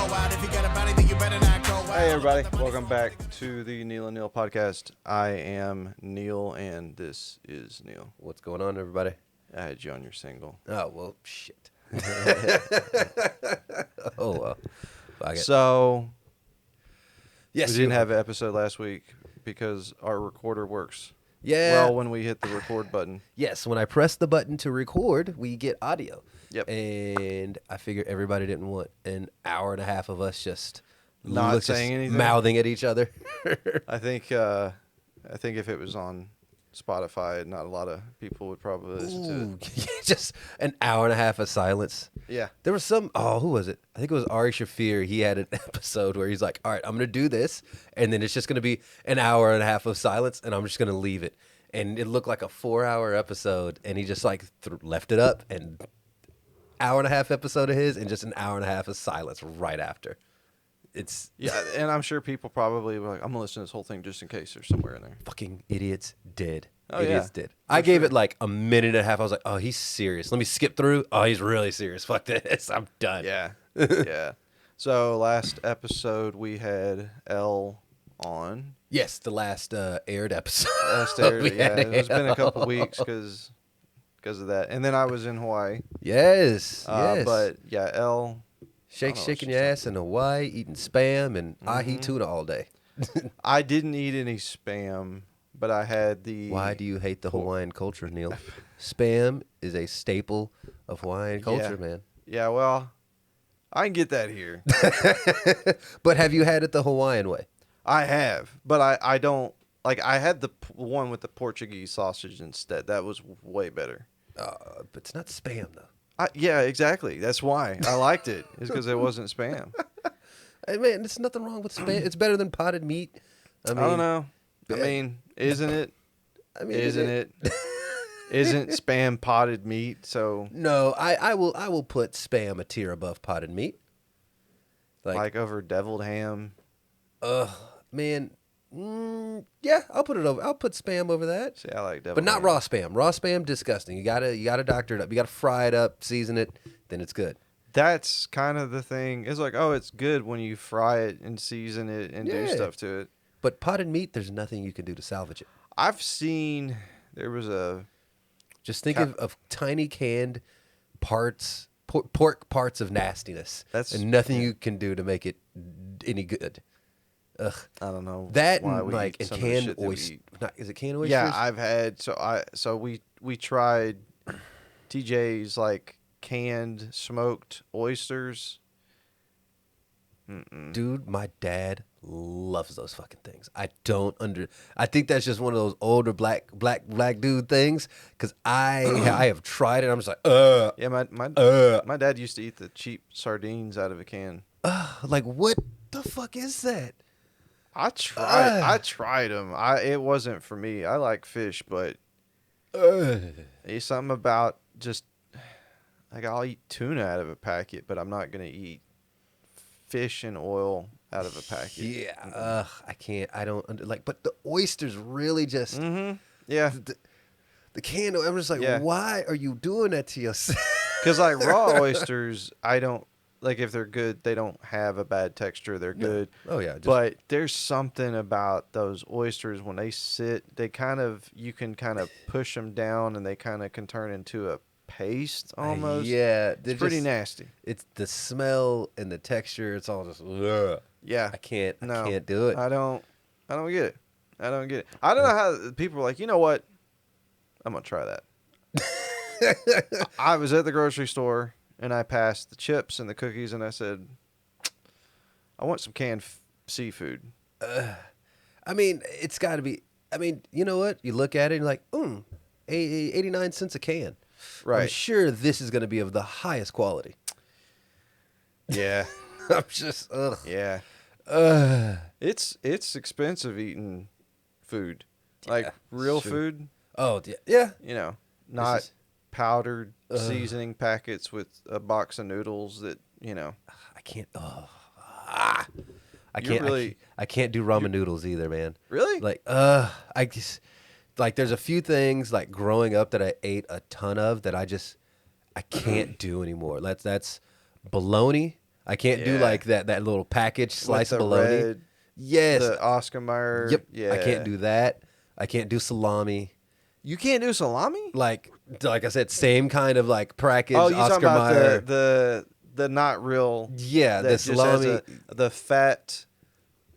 out. If you got a body, then you better not go out. Hey everybody, welcome back to the Neal and Neal podcast. I am Neal and this is Neal. What's going on, everybody? I had you on your single. Oh, well, shit. Oh, well. Fuck it. So, Yes, we didn't have an episode last week because our recorder works Yeah. well when we hit the record button. Yes, when I press the button to record, we get audio. Yep. And I figure everybody didn't want an hour and a half of us just Not saying anything? mouthing at each other. I think if it was on Spotify, not a lot of people would probably listen to it. Just an hour and a half of silence. Yeah. There was who was it? I think it was Ari Shafir. He had an episode where he's like, all right, I'm going to do this, and then it's just going to be an hour and a half of silence, and I'm just going to leave it. And it looked like a 4-hour episode, and he just like left it up, and hour and a half episode of his, and just an hour and a half of silence right after. Yeah, and I'm sure people probably were like, I'm going to listen to this whole thing just in case there's somewhere in there. Fucking idiots did. Oh, Idiots yeah. did. I gave it like a minute and a half. I was like, oh, he's serious. Let me skip through. Oh, he's really serious. Fuck this. I'm done. Yeah. Yeah. So last episode we had L on. Yes, the last aired episode. Last aired, We yeah. had It's been a couple L. weeks because of that. And then I was in Hawaii. Yes, yes. But yeah, L. shaking your ass in Hawaii, eating Spam and ahi tuna all day. I didn't eat any Spam, but I had the. Why do you hate the Hawaiian culture, Neal? Spam is a staple of Hawaiian culture, man. Yeah, well, I can get that here. But have you had it the Hawaiian way? I have, but I don't. Like, I had the one with the Portuguese sausage instead. That was way better. But it's not Spam, though. Yeah, exactly. That's why I liked it. It's because it wasn't Spam. Hey, man, there's nothing wrong with Spam. It's better than potted meat. I don't know. I mean, isn't it? Isn't it? Isn't Spam potted meat? So No, I will put Spam a tier above potted meat. like over deviled ham. Man, yeah, I'll put Spam over that. See, I like deviled But not ham. raw Spam. Raw Spam, disgusting. You gotta doctor it up. You gotta fry it up, season it, then it's good. That's kind of the thing. It's like, oh, it's good when you fry it and season it and do Yeah. stuff to it. But potted meat, there's nothing you can do to salvage it. I've seen there was a Just think of tiny canned parts, pork parts of nastiness. And nothing you can do to make it any good. Ugh. I don't know That why and we like eat and some of the canned shit that we oysters. eat. Is it canned oysters? Yeah, I've had so we tried TJ's like canned smoked oysters. Dude, my dad loves those fucking things. I think that's just one of those older black dude things. Cause I have tried it. I'm just like, Yeah, my dad used to eat the cheap sardines out of a can. like what the fuck is that? I tried them. It wasn't for me. I like fish, but there's something about just like I'll eat tuna out of a packet, but I'm not gonna eat fish and oil out of a packet. Yeah, I can't. I don't like. But the oysters really just. Yeah, The can. I'm just like, Yeah. why are you doing that to yourself? because like raw oysters, I don't like if they're good. They don't have a bad texture. They're good. Oh yeah, But there's something about those oysters when they sit. You can kind of push them down, and they kind of can turn into a paste almost. Yeah, It's pretty nasty. It's the smell and the texture. It's all just. Ugh. Yeah, I can't do it. I don't get it. I don't get it. I don't know how people are like, you know what? I'm gonna try that. I was at the grocery store and I passed the chips and the cookies and I said, I want some canned seafood. I mean, it's got to be. I mean, you know what? You look at it and you're like, 89 cents a can. Right. I'm sure this is going to be of the highest quality. Yeah. I'm just, ugh. Yeah. It's expensive eating food. Like real sure. food, Oh, yeah. you know, not is- powdered seasoning packets with a box of noodles that, you know. I can't. I You're can't. really- I can't do ramen noodles either, man. Really? Like, I just like. There's a few things like growing up that I ate a ton of that I can't do anymore. That's bologna. I can't do Yeah. like that little package slice With of the bologna. red, Yes. the Oscar Mayer. Yep. Yeah. I can't do that. I can't do salami. You can't do salami? Like I said, same kind of like package. Oh, you talking Oscar about Mayer. the not real? Yeah, that the just salami. has the fat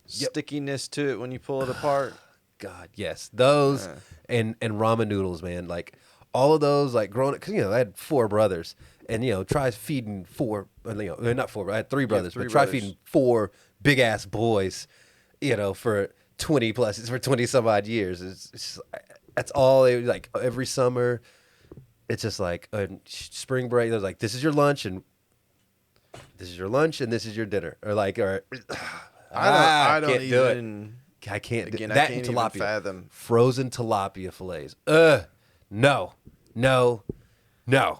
Yep. stickiness to it when you pull it apart. God, yes, those and ramen noodles, man. Like all of those, like growing up, because I had 4 brothers, and try feeding 4, not 4, but I had 3 brothers, three but try brothers. feeding 4 big ass boys, for 20 some odd years. It's just, that's all they like every summer. It's just like spring break. They're like, this is your lunch, and this is your lunch, and this is your dinner, or like, I don't can't even. do it. I can't do Again, that. I can't And even tilapia, fathom. frozen tilapia fillets. No.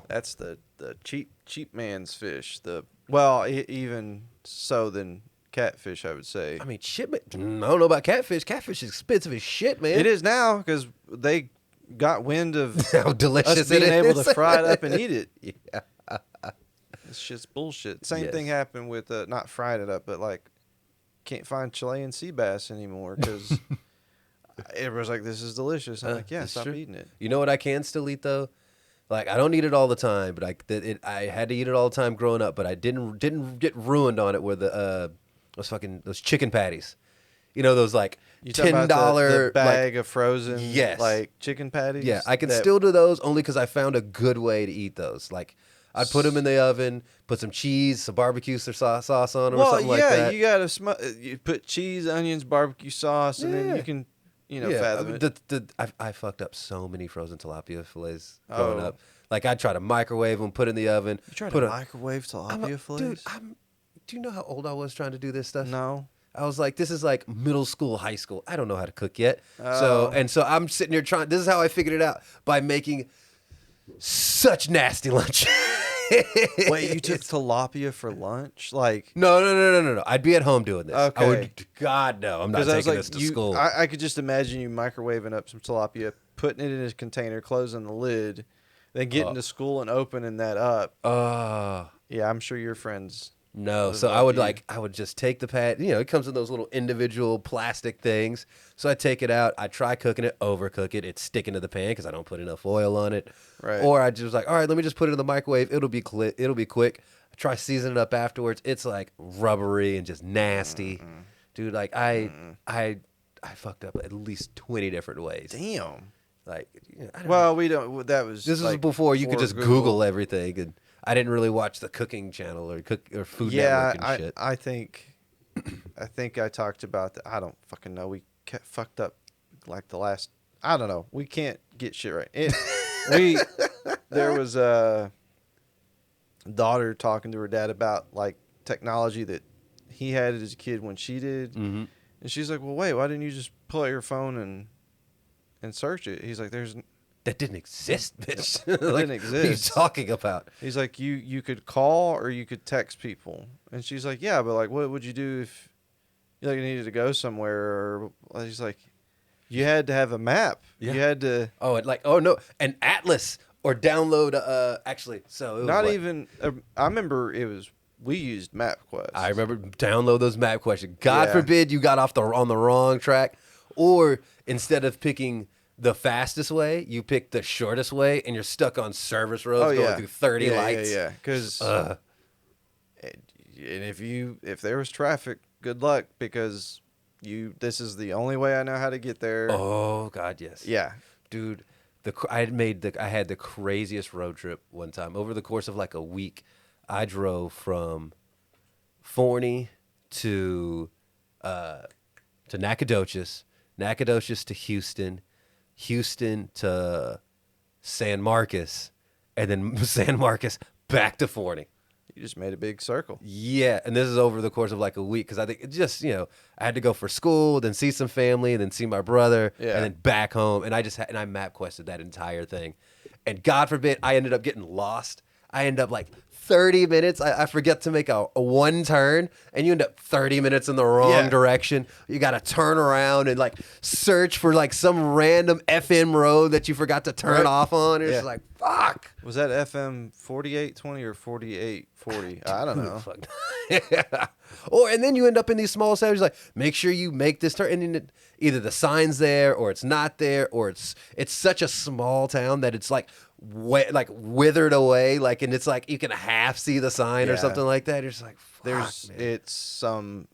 That's the cheap man's fish. Even so than catfish, I would say. I mean, shit. I don't know about catfish. Catfish is expensive as shit, man. It is now because they got wind of How delicious us being it able is. to fry it up and eat it. Yeah. It's just bullshit. Same Yes. thing happened with not frying it up, but like can't find Chilean sea bass anymore because everyone's like, "This is delicious." I'm like, "Yeah, that's stop true. eating it." You know what I can still eat though? Like I don't eat it all the time, but I had to eat it all the time growing up. But I didn't get ruined on it with those chicken patties. Those like You talking about $10 the bag of frozen, Yes. like chicken patties. Yeah, I can that- still do those only because I found a good way to eat those. Like, I'd put them in the oven, put some cheese, some barbecue sauce on them or something like that. you gotta you put cheese, onions, barbecue sauce, and then Yeah. you can Yeah, fathom it. I fucked up so many frozen tilapia fillets growing Oh. up. Like, I'd try to microwave them, put in the oven. You tried put to a- microwave I'm tilapia a- fillets? Dude, do you know how old I was trying to do this stuff? No. I was like, this is like middle school, high school. I don't know how to cook yet. Oh. So I'm sitting here trying. This is how I figured it out, by making such nasty lunch. Wait, you took tilapia for lunch? Like, No. I'd be at home doing this. Okay. I would. God no, I'm not because I was taking like, this to school. I could just imagine you microwaving up some tilapia, putting it in a container, closing the lid, then getting to school and opening that up. Yeah, I'm sure your friends. No, was so like I would just take the pad. It comes in those little individual plastic things. So I take it out. I try cooking it, overcook it. It's sticking to the pan because I don't put enough oil on it. Right. Or I just like, all right, let me just put it in the microwave. It'll be quick. I try seasoning it up afterwards. It's like rubbery and just nasty, dude. Like I fucked up at least 20 different ways. Damn. Like, I don't know. Well, we don't. That was. This was like, before you could just Google everything, and I didn't really watch the cooking channel or Food Network and shit. I think I talked about that. I don't fucking know. We fucked up like the last. I don't know. We can't get shit right. There was a daughter talking to her dad about like technology that he had as a kid when she did, Mm-hmm. and she's like, "Well, wait, why didn't you just pull out your phone and search it?" He's like, That didn't exist, bitch. It Like, didn't What are you exist. talking about? He's like, you could call or you could text people. And she's like, yeah, but like, what would you do if you like needed to go somewhere? Or he's like, you had to have a map. Yeah. You had to An atlas or download. Actually, so it was not what? even. I remember we used MapQuest. I remember download those map questions. God Yeah. forbid you got on the wrong track, or instead of picking the fastest way, you pick the shortest way, and you're stuck on service roads going through 30 lights. Yeah. Because Ugh. and if there was traffic, good luck because this is the only way I know how to get there. Oh God, yes. Yeah. Dude, I had the craziest road trip one time. Over the course of like a week, I drove from Forney to Nacogdoches, Nacogdoches to Houston to San Marcos, and then San Marcos back to Forney. You just made a big circle. Yeah, and this is over the course of like a week because I think it just, I had to go for school, then see some family, and then see my brother, Yeah. and then back home. And I map quested that entire thing. And God forbid I ended up getting lost. I end up like 30 minutes. I forget to make a one turn, and you end up 30 minutes in the wrong direction. You got to turn around and like search for like some random FM road that you forgot to turn off on. It's like, fuck. Was that FM 4820 or 4840? I don't know. Yeah. And then you end up in these small towns like, make sure you make this turn, and then either the sign's there or it's not there, or it's such a small town that it's like withered away, like, and it's like you can half see the sign or something like that. You're just like, fuck, it's some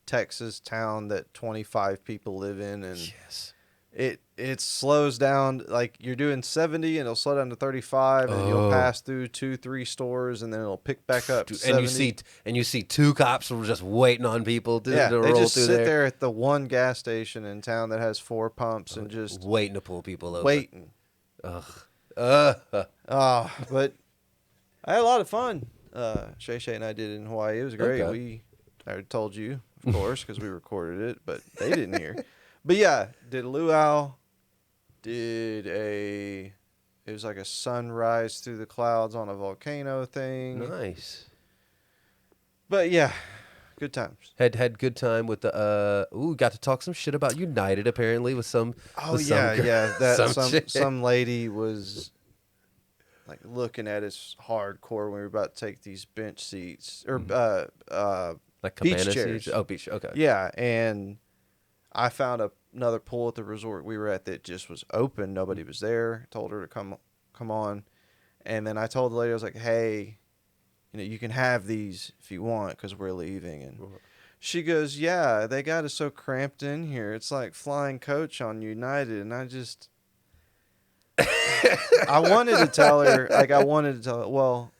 Texas town that 25 people live in, and it slows down, like you're doing 70 and it'll slow down to 35 and you'll pass through 2-3 stores and then it'll pick back up to 70. And you see two cops who are just waiting on people to roll through there. They just sit there at the one gas station in town that has 4 pumps and just waiting to pull people over. Waiting. But I had a lot of fun. Shay and I did it in Hawaii. It was great. Okay. I told you, of course, because we recorded it, but they didn't hear. But yeah, did a luau. It was like a sunrise through the clouds on a volcano thing. Nice. But yeah, good times. Had good time with the got to talk some shit about United apparently with some. Some lady was like looking at us hardcore when we were about to take these bench seats or like beach cabana chairs. seats. Oh, beach. Okay. Yeah, and I found another pool at the resort we were at that just was open. Nobody was there. Told her to come on, and then I told the lady, I was like, "Hey, you can have these if you want because we're leaving." And she goes, "Yeah, they got us so cramped in here. It's like flying coach on United." And I just, I wanted to tell her, well,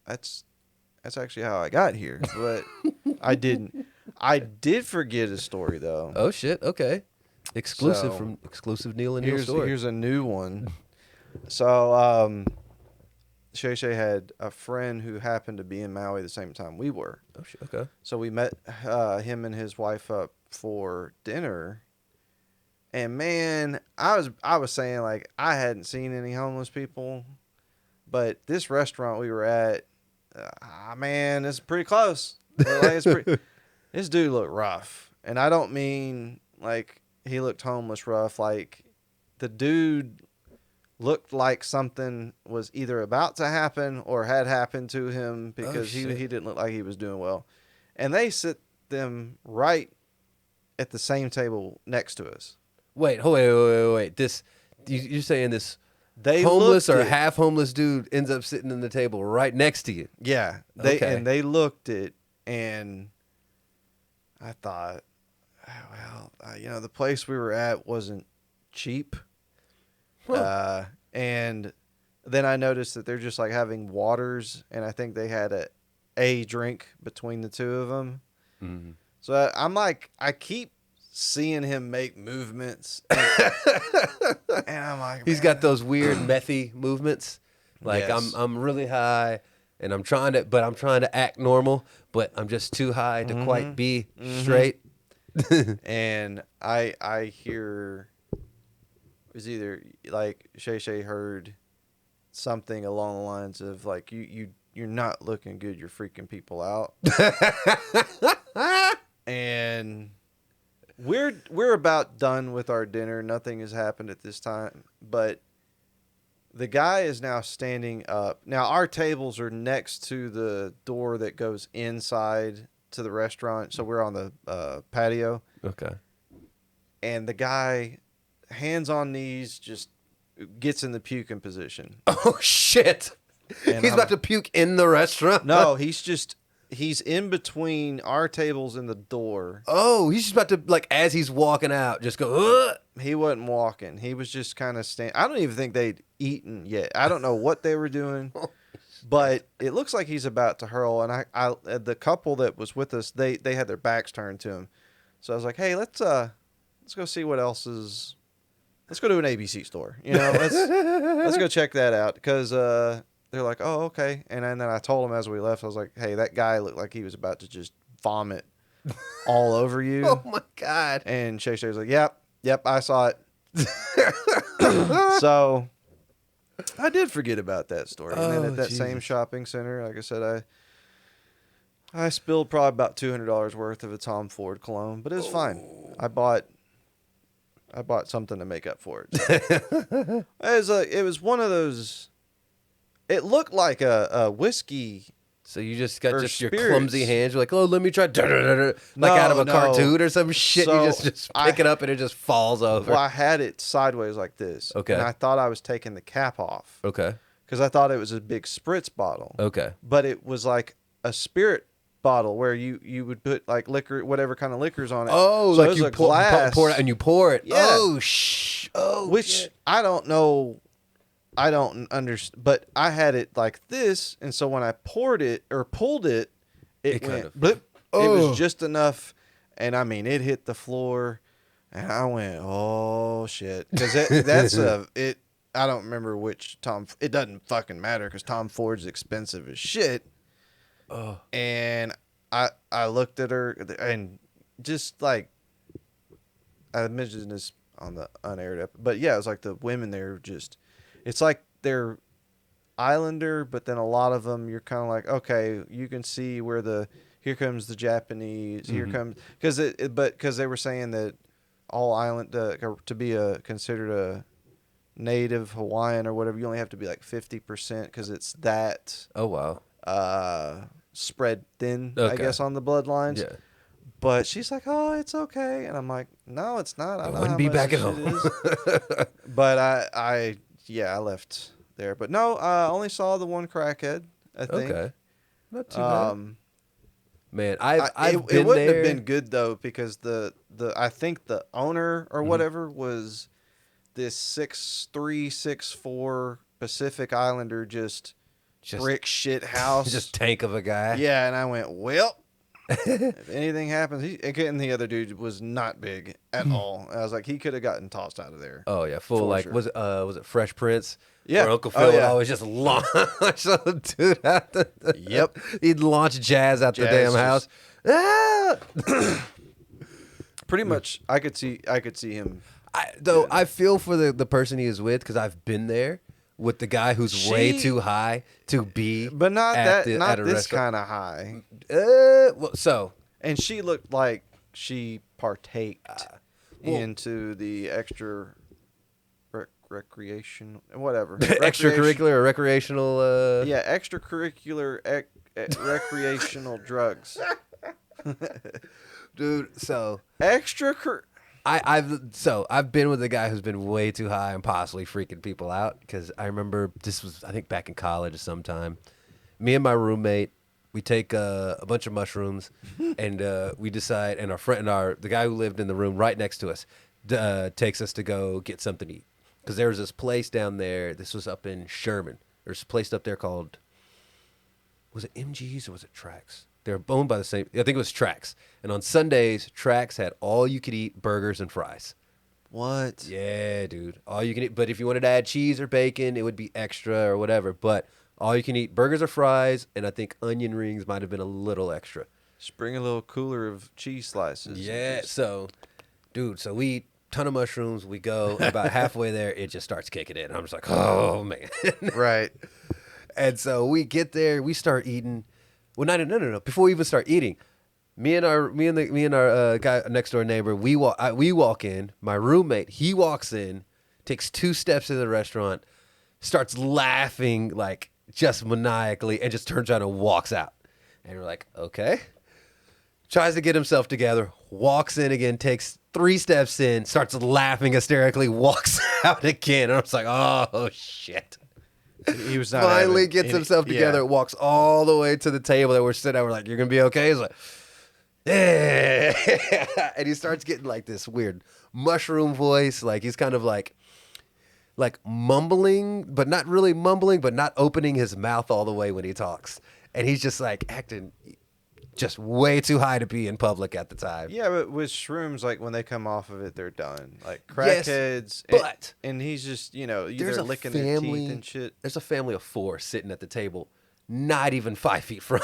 that's actually how I got here, but I didn't. I did forget a story though. Oh shit! Okay, exclusive Neal and Neal story. Here's a new one. So, Shay had a friend who happened to be in Maui the same time we were. Oh shit! Okay. So we met him and his wife up for dinner, and man, I was saying like I hadn't seen any homeless people, but this restaurant we were at, man, it's pretty close. This dude looked rough, and I don't mean like he looked homeless rough. Like the dude looked like something was either about to happen or had happened to him because he didn't look like he was doing well. And they sit them right at the same table next to us. Wait. This you're saying this they homeless or half homeless dude ends up sitting in the table right next to you? Yeah. They looked it, and I thought, the place we were at wasn't cheap. Huh. And then I noticed that they're just like having waters, and I think they had a drink between the two of them. Mm-hmm. So I'm like, I keep seeing him make movements, and I'm like, he's got those weird methy movements. Like yes. I'm really high, and I'm trying to act normal, but I'm just too high to quite be straight. And I hear it was either like Shay heard something along the lines of like you're not looking good, you're freaking people out. And we're about done with our dinner. Nothing has happened at this time, but the guy is now standing up. Now our tables are next to the door that goes inside to the restaurant, so we're on the patio. Okay. And the guy, hands on knees, just gets in the puking position. Oh shit! And he's about to puke in the restaurant. No, he's in between our tables and the door. Oh, he's just about to, like, as he's walking out, just go. Ugh. He wasn't walking. He was just kind of standing. I don't even think they'd eaten yet. I don't know what they were doing. But it looks like he's about to hurl, and I the couple that was with us, they had their backs turned to him. So I was like, "Hey, let's go see what else is. Let's go to an ABC store. Let's go check that out." Because they're like, "Oh, okay." And then I told them as we left, I was like, "Hey, that guy looked like he was about to just vomit all over you." Oh my god! And Shay was like, "Yep, I saw it." So I did forget about that story. And then Oh, at that same Jesus. shopping center, like I said, I spilled probably about $200 worth of a Tom Ford cologne, but it was fine. I bought something to make up for it. So. It was one of those. It looked like a whiskey. So you just got Or just your spirits. clumsy hands. You're like, oh, let me try. Like No, out of a no. cartoon or some shit. So you just pick it up and it just falls over. Well, I had it sideways like this. Okay. And I thought I was taking the cap off Okay. because I thought it was a big spritz bottle. Okay. But it was like a spirit bottle where you would put like liquor, whatever kind of liquors on it. Oh, so like it was you a glass, pour it and you pour it. Yeah. Oh, which shit. I don't know. I don't understand, but I had it like this, and so when I poured it or pulled it, it kind went of- blip. It Oh. was just enough, and I mean, it hit the floor, and I went, "Oh shit!" Because that's it. I don't remember which Tom. It doesn't fucking matter because Tom Ford's expensive as shit. Oh. And I looked at her and just like I mentioned this on the unaired episode, but yeah, it was like the women there just. It's like they're Islander, but then a lot of them you're kind of like, okay, you can see where here comes the Japanese, here comes because they were saying that all island to be considered a native Hawaiian or whatever, you only have to be like 50% because it's that Oh, wow. spread thin, I Okay. guess, on the bloodlines. Yeah. But she's like, oh, it's okay, and I'm like, no, it's not. I know wouldn't how be much back this at shit home. is. But I left there. But no, I only saw the one crackhead, I think. Okay. Not too bad. Man, I've it been wouldn't there. have been good though because the I think the owner or whatever was this 6'3", 6'4" Pacific Islander, just brick shit house. just tank of a guy. Yeah, and I went, well, if anything happens, and the other dude was not big at all. I was like, he could have gotten tossed out of there. Oh yeah, full For like sure. was it Fresh Prince? Yeah. Where Uncle Oh, Phil would yeah. always just launch some dude out Yep. He'd launch Jazz out the Jazz damn house. Ah! Pretty much, I could see him. I feel for the person he is with because I've been there with the guy who's way She- too high to be, But not at not a this restaurant. kind of high. Well, so And she looked like she partaked well- into the extra recreation, whatever. Recreation- extracurricular or recreational. Yeah, extracurricular recreational drugs. Dude. So Extra. I've been with a guy who's been way too high and possibly freaking people out because I remember this was I think back in college sometime. Me and my roommate, we take a bunch of mushrooms and we decide, and our friend, the guy who lived in the room right next to us, takes us to go get something to eat because there was this place down there. This was up in Sherman. There's a place up there called, was it MG's or was it Trax? They're owned by the same. I think it was Trax. And on Sundays, Trax had all you could eat burgers and fries. What? Yeah, dude. All you can eat. But if you wanted to add cheese or bacon, it would be extra or whatever. But all you can eat burgers or fries, and I think onion rings might have been a little extra. Just bring a little cooler of cheese slices. and Yeah. just- So, dude, we eat a ton of mushrooms. We go about halfway there, it just starts kicking in. I'm just like, oh man. Right. And so we get there, we start eating. Well, no. Before we even start eating, me and our guy next door neighbor, we walk in. My roommate, he walks in, takes 2 steps into the restaurant, starts laughing like just maniacally, and just turns around and walks out. And we're like, okay. Tries to get himself together, walks in again, takes 3 steps in, starts laughing hysterically, walks out again. And I was like, oh shit. He was not Finally having gets any- himself together, yeah. walks all the way to the table that we're sitting at. We're like, you're going to be okay? He's like, yeah. And he starts getting like this weird mushroom voice. Like he's kind of like mumbling, but not really mumbling, but not opening his mouth all the way when he talks. And he's just like acting just way too high to be in public at the time. Yeah, but with shrooms, like when they come off of it, they're done. Like Yes, crackheads, but and he's just there's either a licking their family teeth and shit. There's a family of 4 sitting at the table, not even 5 feet from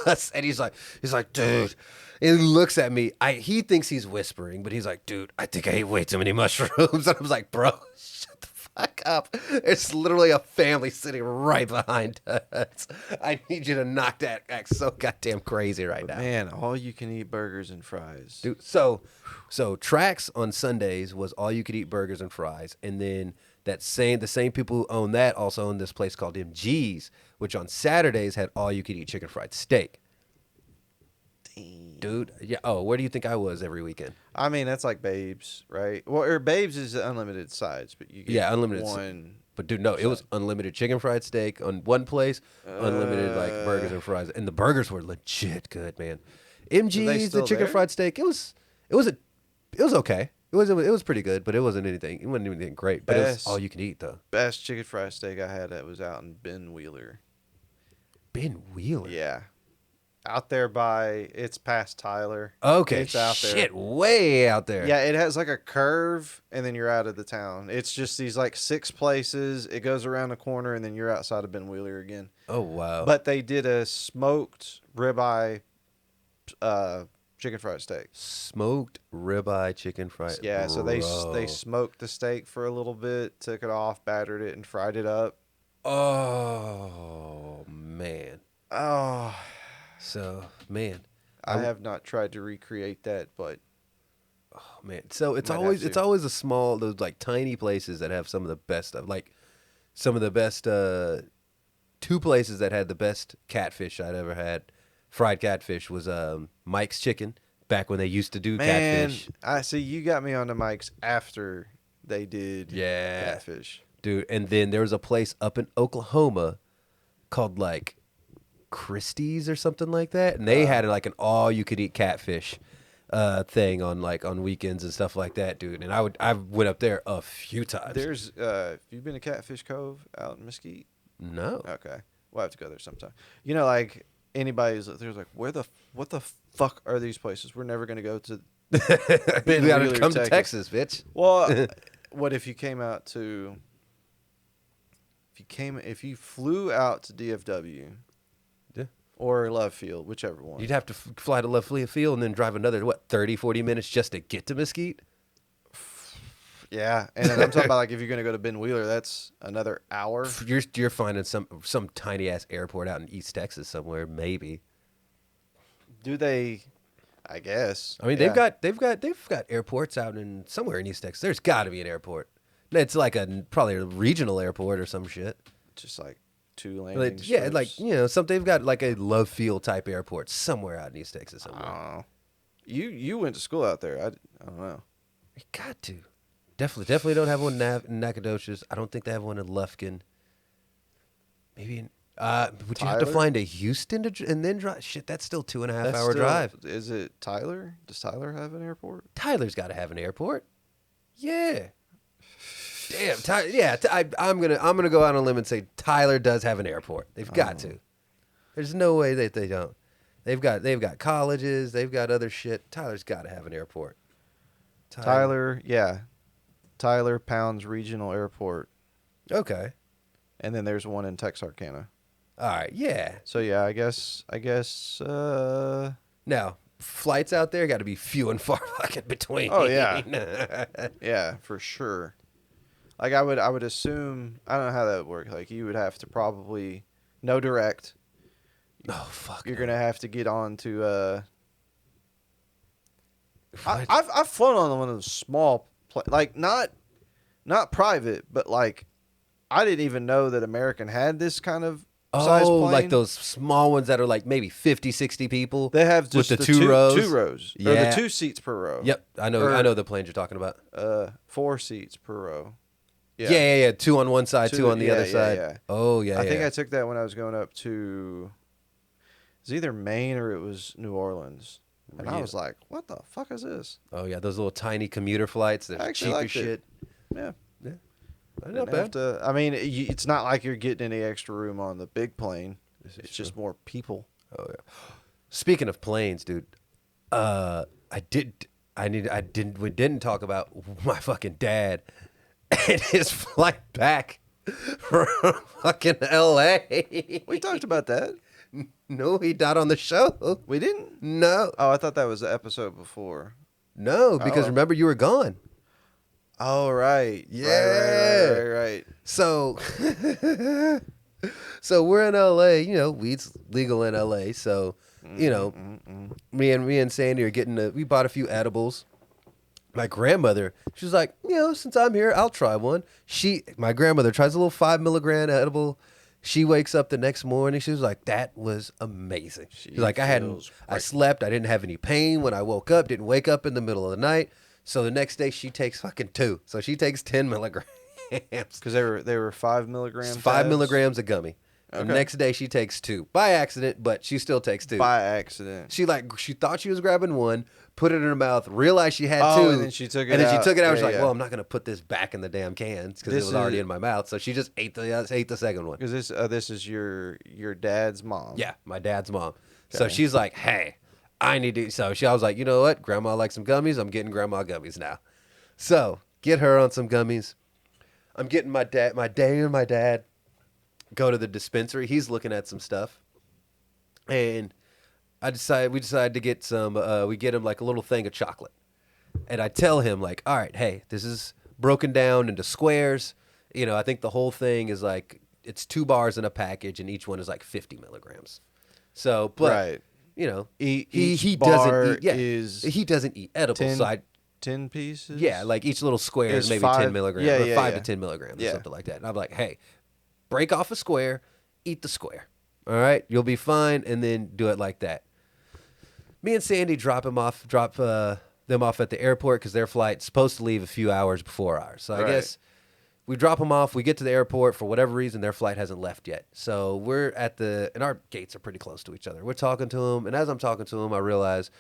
us, and he's like, dude. And he looks at me. He thinks he's whispering, but he's like, dude, I think I ate way too many mushrooms. And I was like, bro, shut the fuck fuck up. It's literally a family sitting right behind us. I need you to knock that act so goddamn crazy right now. Man, all you can eat burgers and fries. Dude, so Trax on Sundays was all you could eat burgers and fries, and then the same people who own that also own this place called MG's, which on Saturdays had all you could eat chicken fried steak. Dude, yeah. Oh, where do you think I was every weekend? I mean, that's like Babes, right? Well, or Babes is unlimited sides, but you get unlimited. one. But dude, no, it was unlimited chicken fried steak on one place, unlimited like burgers and fries, and the burgers were legit good, man. MG's the chicken fried steak, it was okay. It was pretty good, but it wasn't anything. It wasn't anything great. But it was all you can eat though. Best chicken fried steak I had that was out in Ben Wheeler. Ben Wheeler. Yeah. Out there it's past Tyler. Okay, it's out there. Shit, way out there. Yeah, it has like a curve, and then you're out of the town. It's just these like 6 places. It goes around the corner, and then you're outside of Ben Wheeler again. Oh wow! But they did a smoked ribeye, chicken fried steak. Smoked ribeye chicken fried. Yeah, so they smoked the steak for a little bit, took it off, battered it, and fried it up. Oh man. Oh. So, man, I have not tried to recreate that, but oh man. So it's always the small, those like tiny places that have some of the best stuff. Like some of the best 2 places that had the best catfish I'd ever had. Fried catfish was Mike's Chicken back when they used to do catfish. I see you got me onto Mike's after they did catfish. Dude, and then there was a place up in Oklahoma called like Christie's or something like that, and they had like an all-you-could-eat catfish thing on weekends and stuff like that, dude. And I went up there a few times. There's have you been to Catfish Cove out in Mesquite? No. Okay, we'll have to go there sometime. You know, like anybody's there's like, what the fuck are these places? We're never gonna go to. You gotta come to Texas, bitch. Well, what if you came out to? If you flew out to DFW. Or Love Field, whichever one. You'd have to fly to Love Field and then drive another, 30, 40 minutes just to get to Mesquite? Yeah, and then I'm talking about like if you're going to go to Ben Wheeler, that's another hour. You're finding some tiny-ass airport out in East Texas somewhere, maybe. Do they? I guess. I mean, they've got airports out in somewhere in East Texas. There's got to be an airport. It's like probably a regional airport or some shit. Just like 2 landing strips. Yeah, like, they've got like a Love Field type airport somewhere out in East Texas somewhere. You went to school out there. I don't know. You got to. Definitely don't have one in Nacogdoches. I don't think they have one in Lufkin. Maybe in, would you have to find a Houston and then drive? Shit, that's still 2.5 hour drive. Is it Tyler? Does Tyler have an airport? Tyler's got to have an airport. Yeah. Damn, yeah. I'm gonna go out on a limb and say Tyler does have an airport. They've got to. There's no way that they don't. They've got colleges. They've got other shit. Tyler's got to have an airport. Tyler, yeah. Tyler Pounds Regional Airport. Okay. And then there's one in Texarkana. All right. Yeah. So yeah, I guess. Now flights out there got to be few and far fucking between. Oh yeah. Yeah, for sure. Like I would assume, I don't know how that would work. Like you would have to probably no direct. Oh fuck! You're gonna have to get on to. I've flown on one of those small, like not private, but like I didn't even know that American had this kind of size plane. Like those small ones that are like maybe 50, 60 people. They have just with the two rows. 2 rows. Yeah. Or the 2 seats per row. Yep, I know the planes you're talking about. 4 seats per row. Yeah. 2 on one side, 2 on the other side. Yeah. Oh yeah. I think I took that when I was going up to. It was either Maine or it was New Orleans. And I was like, what the fuck is this? Oh, yeah, those little tiny commuter flights. They're cheap as shit. Yeah. Not bad. I mean, it's not like you're getting any extra room on the big plane. It's just more people. Oh, yeah. Speaking of planes, dude, we didn't talk about my fucking dad and his flight back from fucking L.A. We talked about that. No, he died on the show. We didn't? No. Oh, I thought that was the episode before. No, because remember you were gone. Oh, right. Yeah. Right. So, so we're in LA. You know, weed's legal in LA. So, you know, me and Sandy are we bought a few edibles. My grandmother, she was like, you know, since I'm here, I'll try one. My grandmother tries a little 5 milligram edible. She wakes up the next morning. She was like, that was amazing. She's like, I slept. I didn't have any pain when I woke up. Didn't wake up in the middle of the night. So the next day she takes fucking 2. So she takes 10 milligrams. Because they were 5 milligrams. 5 milligrams a gummy. Okay. The next day she takes 2 by accident, but she still takes 2 by accident. She thought she was grabbing 1, put it in her mouth, realized she had 2, and then she took it and then out. she took it out. She's like, yeah. well, I'm not gonna put this back in the damn cans because it was already in my mouth. So she just ate the second one. Because this is your dad's mom. Yeah, my dad's mom. Okay. So she's like, hey, I need to. So I was like, you know what? Grandma likes some gummies. I'm getting grandma gummies now. So get her on some gummies. I'm getting my dad go to the dispensary. He's looking at some stuff, and we decided to get some. We get him like a little thing of chocolate, and I tell him like, all right, hey, this is broken down into squares. You know, I think the whole thing is like it's 2 bars in a package, and each one is like 50 milligrams. So, but right. you know, he doesn't eat. Yeah, is he doesn't eat edibles. 10 pieces. Yeah, like each little square is maybe 10 milligrams, or 5 to 10 milligrams, or something like that. And I'm like, hey, break off a square, eat the square. All right, you'll be fine, and then do it like that. Me and Sandy drop them off at the airport because their flight's supposed to leave a few hours before ours. So I guess we drop them off. We get to the airport. For whatever reason, their flight hasn't left yet. So we're and our gates are pretty close to each other. We're talking to them, and as I'm talking to them, I realize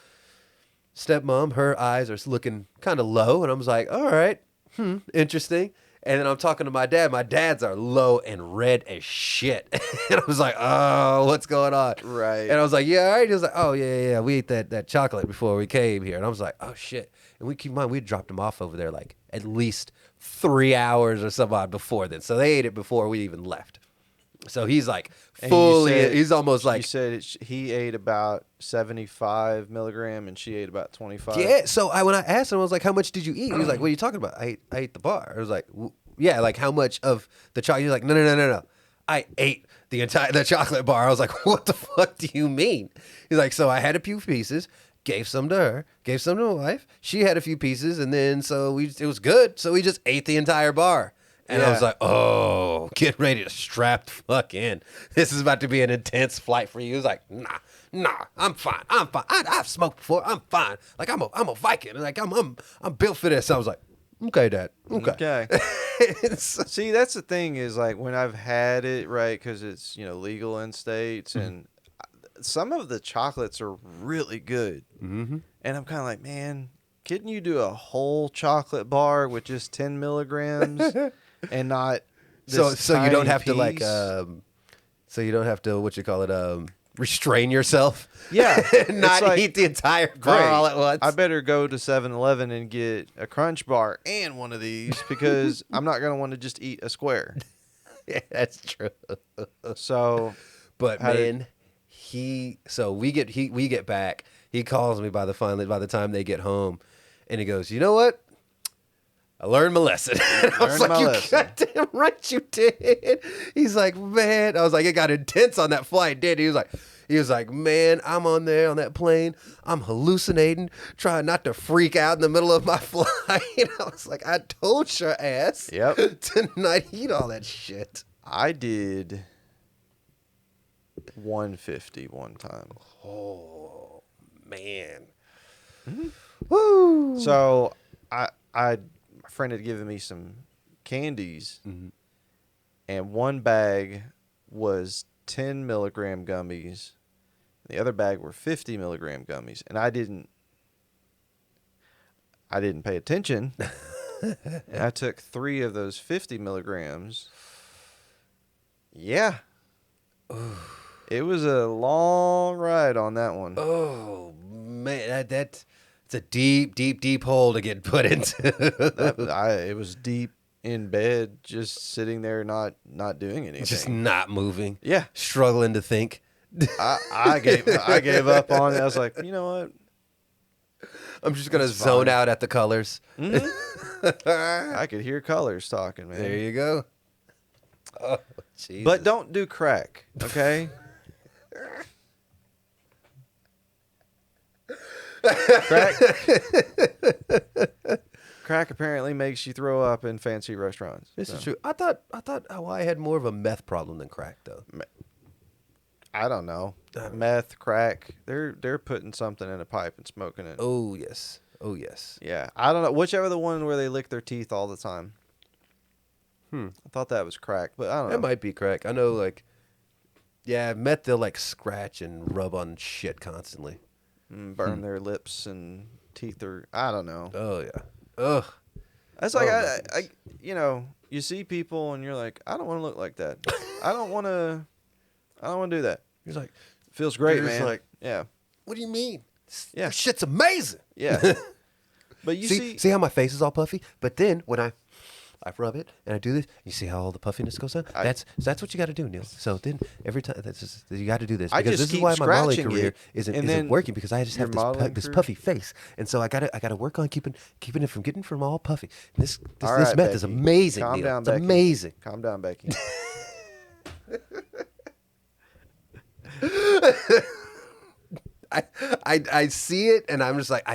stepmom, her eyes are looking kind of low, and I was like, all right, interesting. And then I'm talking to my dad. My dad's are low and red as shit. And I was like, oh, what's going on? Right. And I was like, yeah, all right. He was like, oh, yeah. We ate that chocolate before we came here. And I was like, oh, shit. And we keep in mind, we dropped them off over there like at least 3 hours or some odd before then. So they ate it before we even left. So he's like fully, he's almost like. You said he ate about 75 milligram and she ate about 25. Yeah. So when I asked him, I was like, how much did you eat? He was like, what are you talking about? I ate the bar. I was like, yeah, like how much of the chocolate? He's like, no. I ate the chocolate bar. I was like, what the fuck do you mean? He's like, so I had a few pieces, gave some to her, gave some to my wife. She had a few pieces, and then it was good. So we just ate the entire bar. And I was like, oh, get ready to strap the fuck in. This is about to be an intense flight for you. He was like, nah, I'm fine. I've smoked before. I'm fine. Like I'm a Viking. Like I'm built for this. I was like, okay, Dad. Okay. See, that's the thing is like when I've had it, right, because it's, legal in states, and some of the chocolates are really good. Mm-hmm. And I'm kind of like, man, couldn't you do a whole chocolate bar with just 10 milligrams? And not so you don't have piece. to like so you don't have to restrain yourself. Yeah. Not eat the entire bar all at once. I better go to 7-Eleven and get a Crunch Bar and one of these because I'm not going to want to just eat a square. Yeah, that's true. So, but man, we get back. He calls me by the time they get home, and he goes, "You know what? I learned my lesson." I was like, you goddamn right you did. He's like, man. I was like, it got intense on that flight, did he? He was like, man, I'm on there on that plane. I'm hallucinating, trying not to freak out in the middle of my flight. I was like, I told your ass to not eat all that shit. I did 150 one time. Oh, man. Mm-hmm. Woo. So my friend had given me some candies, and one bag was 10 milligram gummies. The other bag were 50 milligram gummies, and I didn't pay attention. And I took 3 of those 50 milligrams. Yeah. It was a long ride on that one. Oh, man. That's a deep hole to get put into. It was deep in bed, just sitting there, not doing anything. Just not moving. Yeah. Struggling to think. I gave up on it. I was like, you know what? I'm just gonna That's zone fine. out at the colors. I could hear colors talking, man. There you go. Oh, Jesus. But don't do crack, okay? crack. Crack apparently makes you throw up in fancy restaurants. This so. is true. I thought Hawaii had more of a meth problem than crack, though. I don't know. Meth, crack. They're putting something in a pipe and smoking it. Oh yes. Oh yes. Yeah, I don't know. Whichever the one where they lick their teeth all the time. I thought that was crack, but I don't know. That might be crack. I know, like, yeah, meth. They'll like scratch and rub on shit constantly. Burn their lips and teeth are. I don't know. Oh yeah. Ugh. That's like Oh, my you see people and you're like, I don't want to look like that. I don't want to do that. He's like, Feels great, You're just man. like- Yeah, what do you mean? Yeah. This shit's amazing. yeah. But you see how my face is all puffy? But then when I rub it and I do this, you see how all the puffiness goes down? That's what you got to do, Neil. So then every time you got to do this I because just this is keep why my modeling scratching career it, isn't and then working because I just your have modeling this career- puffy face, and so I gotta work on keeping it from getting from all puffy. This All this right, meth is Becky. amazing, Calm Neil. down, It's Becky. amazing. Calm down, Becky. I see it and I'm just like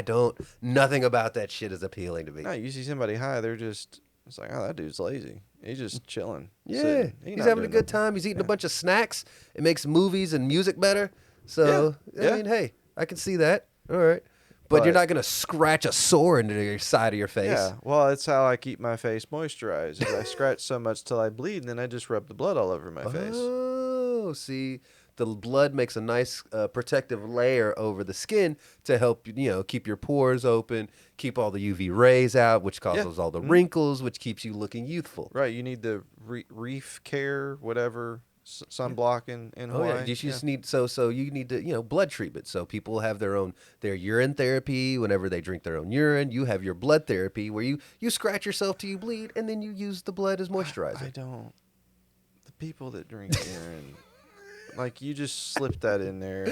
nothing about that shit is appealing to me. No, you see somebody high, it's like, oh, that dude's lazy. He's just chilling. Yeah, sitting. he's not having a doing good nothing. time. He's eating a bunch of snacks. It makes movies and music better. So Yeah, I mean, hey, I can see that. All right, but you're But- not gonna scratch a sore into your side of your face. Yeah, well, it's how I keep my face moisturized. Is I scratch so much till I bleed, and then I just rub the blood all over my face. Oh, see, the blood makes a nice protective layer over the skin to help keep your pores open, keep all the UV rays out, which causes all the wrinkles, which keeps you looking youthful. Right, you need the reef care, whatever, sunblock in Oh Hawaii. yeah, you just need so you need to blood treatment. So people have their urine therapy whenever they drink their own urine. You have your blood therapy where you scratch yourself till you bleed, and then you use the blood as moisturizer. I don't. The people that drink urine, like you just slip that in there.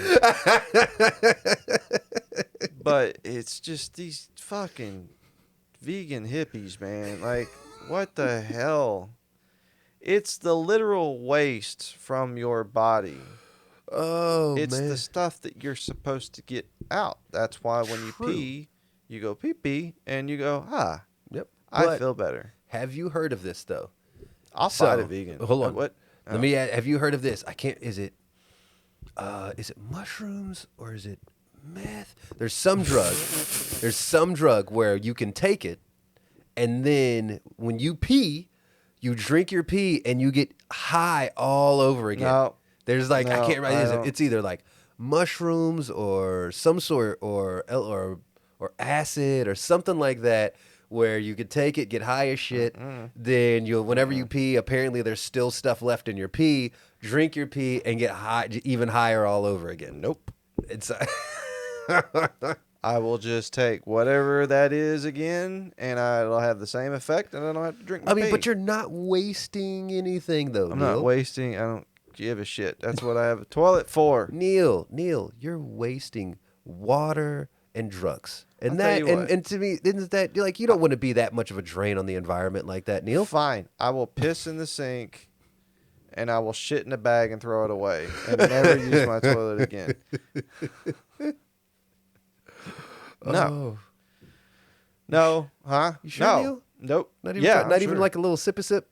But it's just these fucking vegan hippies, man. Like, what the hell? It's the literal waste from your body. Oh It's man, the stuff that you're supposed to get out. That's why when you True. pee, you go pee pee, and you go, yep. I But feel better. have you heard of this though? I'll So, fight a vegan. hold on. What? Let me. Have you heard of this? I can't. Is it mushrooms or is it meth? There's some drug. There's some drug where you can take it, and then when you pee, you drink your pee and you get high all over again. No. There's like I No, can't I remember. don't. It's either like mushrooms or some sort or acid or something like that. Where you could take it, get high as shit, then whenever you pee, apparently there's still stuff left in your pee. Drink your pee and get high, even higher all over again. Nope. It's I will just take whatever that is again, and it'll have the same effect, and I don't have to drink my I mean, pee. but you're not wasting anything though. I'm Neil. not wasting. I don't give a shit. That's what I have a toilet for. Neal, you're wasting water and drugs, and I'll tell that, you what. and to me, isn't that like you don't want to be that much of a drain on the environment like that, Neil? Fine. I will piss in the sink, and I will shit in a bag and throw it away, and never use my toilet again. No. Oh. No. Huh? You sure, no. Neil? Nope. Not even, yeah, not I'm even sure. like a little sip a sip,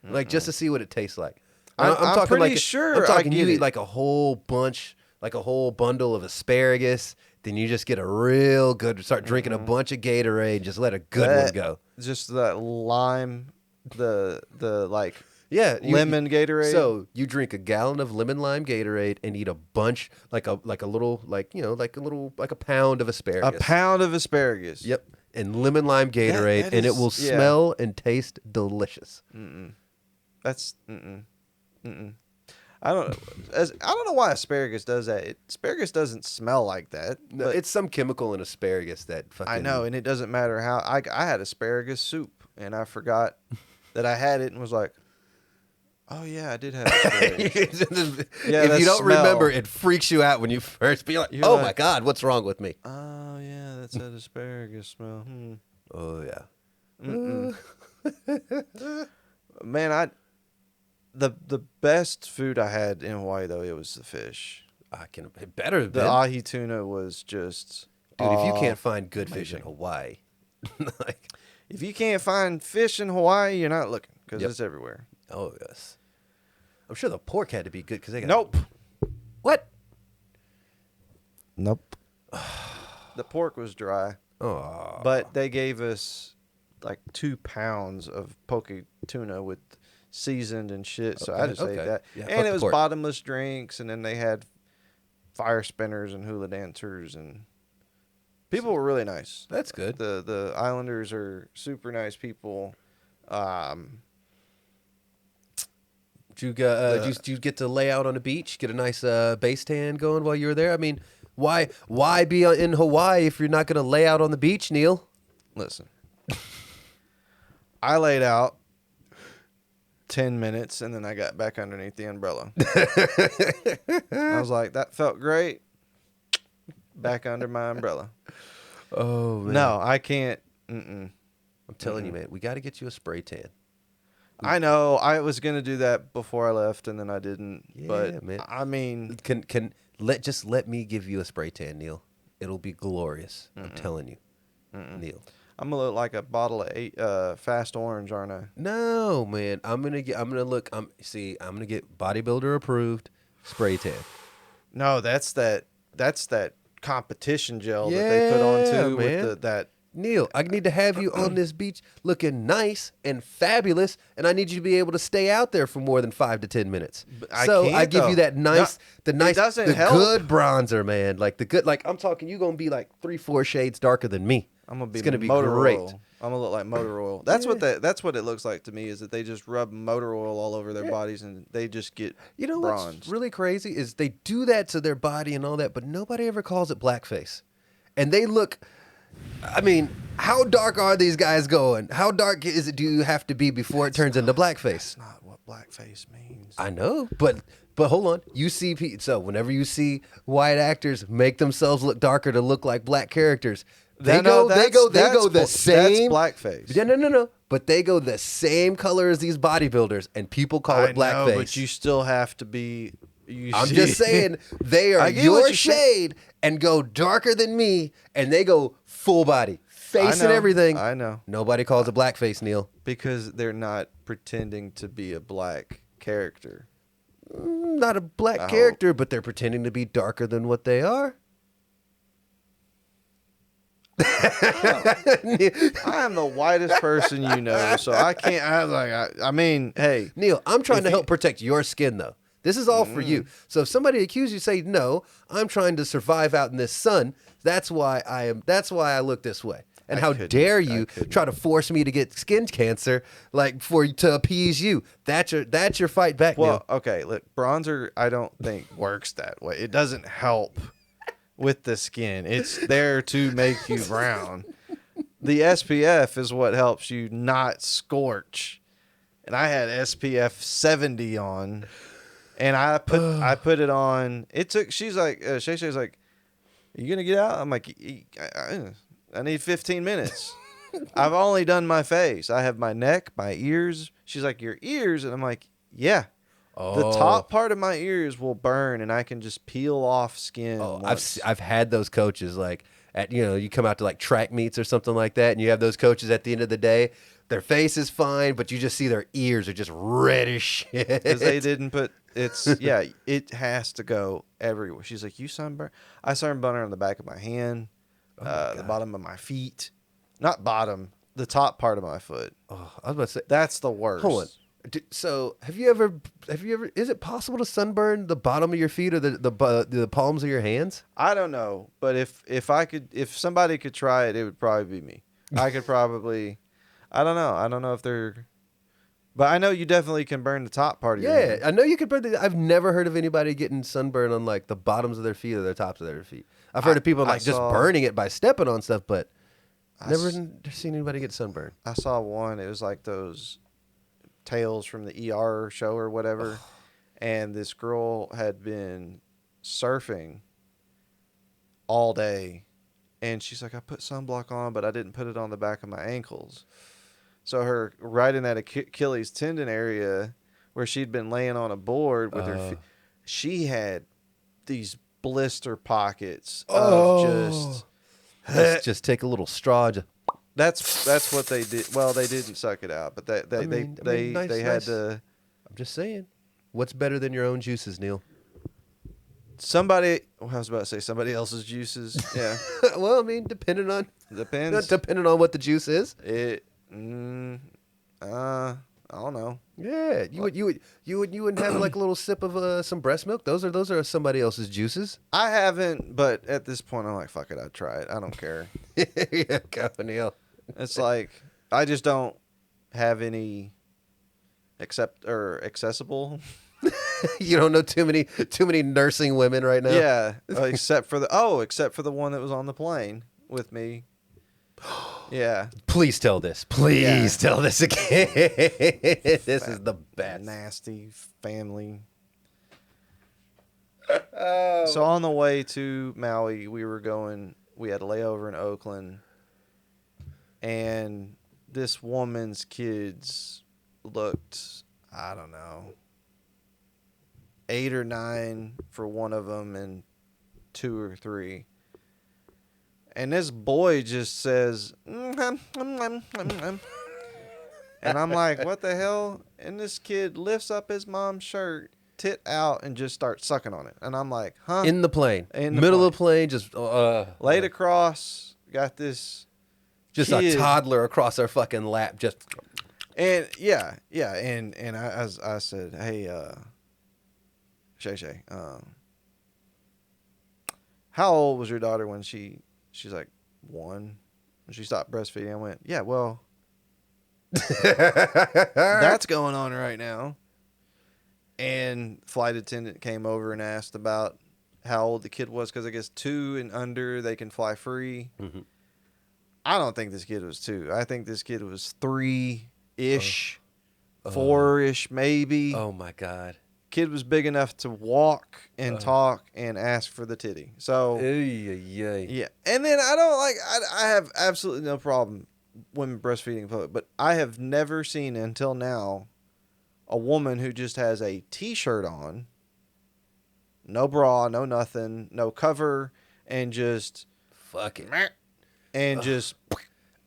like just to see what it tastes like. I'm talking pretty like sure I'm I talking you get eat it. like a whole bunch, like a whole bundle of asparagus. Then you just get a real good. Start drinking a bunch of Gatorade. Just let a good one That- go. Just that lime, the like Yeah, lemon Gatorade. So you drink a gallon of lemon lime Gatorade and eat a bunch, like a little, like a pound of a asparagus. pound of asparagus. Yep, and lemon lime Gatorade, that and it is- will yeah. smell and taste delicious. That's I don't know why asparagus does that. Asparagus doesn't smell like that. No, but it's some chemical in asparagus that fucking. I know, and it doesn't matter how. I had asparagus soup, and I forgot that I had it, and was like, Oh yeah, I did have asparagus. Yeah, if that you don't smell. remember, it freaks you out when you first be like, You're "Oh like- my God, what's wrong with me?" Oh yeah, that's that asparagus smell. Oh yeah. Man, the best food I had in Hawaii though, it was the fish. I can it better have The been. ahi tuna was just Dude, if you can't find good fish in amazing. Hawaii, like, If you can't find fish in Hawaii, you're not looking because Yep. it's everywhere. oh yes, I'm sure the pork had to be good because they got Nope. What? Nope. The pork was dry, Oh, but they gave us like 2 pounds of poke tuna with seasoned and shit. So I Okay, just ate okay. that, Yeah, fuck and the it was pork. bottomless drinks, and then they had fire spinners and hula dancers, and people were really nice. that's good. The Islanders are super nice people. Did you get to lay out on the beach, get a nice base tan going while you were there? I mean, why be in Hawaii if you're not going to lay out on the beach, Neil? Listen, I laid out 10 minutes and then I got back underneath the umbrella. I was like, that felt great. Back under my umbrella. Oh man, No, I can't. Mm-mm. I'm telling you, man, we got to get you a spray tan. I know I was gonna do that before I left, and then I didn't. Yeah, but man. I mean, Let me give you a spray tan, Neil. It'll be glorious. I'm telling you, Neil. I'm gonna look like a bottle of Fast Orange, aren't I? No, man. I'm gonna get bodybuilder approved spray tan. No, that's that competition gel that they put on Yeah, too man. with that. Neil, I need to have you on this beach looking nice and fabulous, and I need you to be able to stay out there for more than 5 to 10 minutes. I So can't, I give though. you that nice, No, it doesn't the help. good bronzer, man. Like the good, like I'm talking, you're gonna be like 3-4 shades darker than me. I'm gonna be. It's gonna be motor great. Oil. I'm gonna look like motor oil. That's that's what it looks like to me. Is that they just rub motor oil all over their bodies and they just get You know bronze. what's really crazy is they do that to their body and all that, but nobody ever calls it blackface. And they look, I mean, how dark are these guys going? How dark do you have to be before it turns into blackface? That's not what blackface means. I know, but hold on. You see, so whenever you see white actors make themselves look darker to look like black characters, they go the same. That's blackface. Yeah, no. But they go the same color as these bodybuilders, and people call it blackface. know, but you still have to be. I'm just saying they are I get what your you're saying. shade and go darker than me, and they go full body, face and know, everything. I know. Nobody calls it blackface, Neil. Because they're not pretending to be a black character. Not a black character, but they're pretending to be darker than what they are. I am the whitest person you know, so I can't. I mean, hey, Neil, I'm trying to help protect your skin, though. This is all for you. So if somebody accuses you, say, no, I'm trying to survive out in this sun. That's why I look this way. And how dare you try to force me to get skin cancer, like to appease you? That's your fight back, well, Neil. okay. Look, bronzer, I don't think works that way. It doesn't help with the skin. It's there to make you brown. The SPF is what helps you not scorch. And I had SPF 70 on. And I put it on. It took. She's like, Shay Shay's like, "Are you gonna get out?" I'm like, "I need 15 minutes. I've only done my face. I have my neck, my ears." She's like, "Your ears?" And I'm like, "Yeah." The top part of my ears will burn, and I can just peel off skin. I've had those coaches like at you come out to like track meets or something like that, and you have those coaches at the end of the day. Their face is fine, but you just see their ears are just red as shit. Because they didn't put it has to go everywhere. She's like, "You sunburn?" I sunburn on the back of my hand, the bottom of my feet, not bottom, the top part of my foot. Oh, I was about to say That's the worst. Hold on. So have you ever? Is it possible to sunburn the bottom of your feet or the palms of your hands? I don't know, but if somebody could try it, it would probably be me. I could probably. I don't know. I don't know if they're. But I know you definitely can burn the top part of your hand. I know you could burn. I've never heard of anybody getting sunburn on like the bottoms of their feet or the tops of their feet. I've heard of people like just burning it by stepping on stuff, but never seen anybody get sunburned. I saw one. It was like those tales from the ER show or whatever. And this girl had been surfing all day. And she's like, I put sunblock on, but I didn't put it on the back of my ankles. So her right in that Achilles tendon area where she'd been laying on a board with her feet, she had these blister pockets of just... Just take a little straw. That's what they did. Well, they didn't suck it out, but they had to... I'm just saying. What's better than your own juices, Neal? Somebody... Well, I was about to say somebody else's juices. Yeah. Well, I mean, depending on what the juice is. I don't know. Yeah, you wouldn't have like a little sip of some breast milk. Those are somebody else's juices. I haven't, but at this point, I'm like, fuck it, I'd try it. I don't care. Yeah, go Neal. It's like I just don't have any accessible. You don't know too many nursing women right now. Yeah, except for the one that was on the plane with me. Yeah. Please tell this. Please tell this again. This is the best. Nasty family. So on the way to Maui, we had a layover in Oakland, and this woman's kids looked, I don't know, 8 or 9 for one of them and 2 or 3. And this boy just says, and I'm like, what the hell? And this kid lifts up his mom's shirt, tit out, and just starts sucking on it. And I'm like, huh? In the plane. In the middle plane. of the plane, just laid across, got this just kid. A toddler across our fucking lap, just. And yeah. And I said, hey, Shay, how old was your daughter when she's like 1 when she stopped breastfeeding? I went, yeah, well, that's going on right now. And flight attendant came over and asked about how old the kid was, because I guess 2 and under they can fly free. Mm-hmm. I don't think this kid was 2. I think this kid was 3-ish, 4-ish maybe. Oh my God. Kid was big enough to walk and talk and ask for the titty. So yeah. And then I have absolutely no problem women breastfeeding in public, but I have never seen until now a woman who just has a t-shirt on, no bra, no nothing, no cover, and just fuck it. And just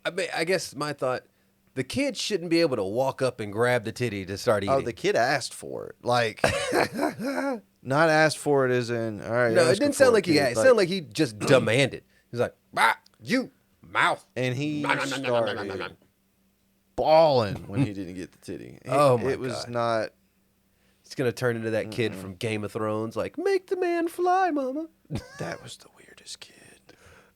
I mean, I guess my thought, the kid shouldn't be able to walk up and grab the titty to start eating. Oh, the kid asked for it. Like, not asked for it as in, all right. No, it didn't sound like he asked. It sounded like he just demanded. He's like, bah, you mouth. And he started bawling when he didn't get the titty. It was not. It's going to turn into that kid from Game of Thrones, like, make the man fly, mama. That was the weirdest kid.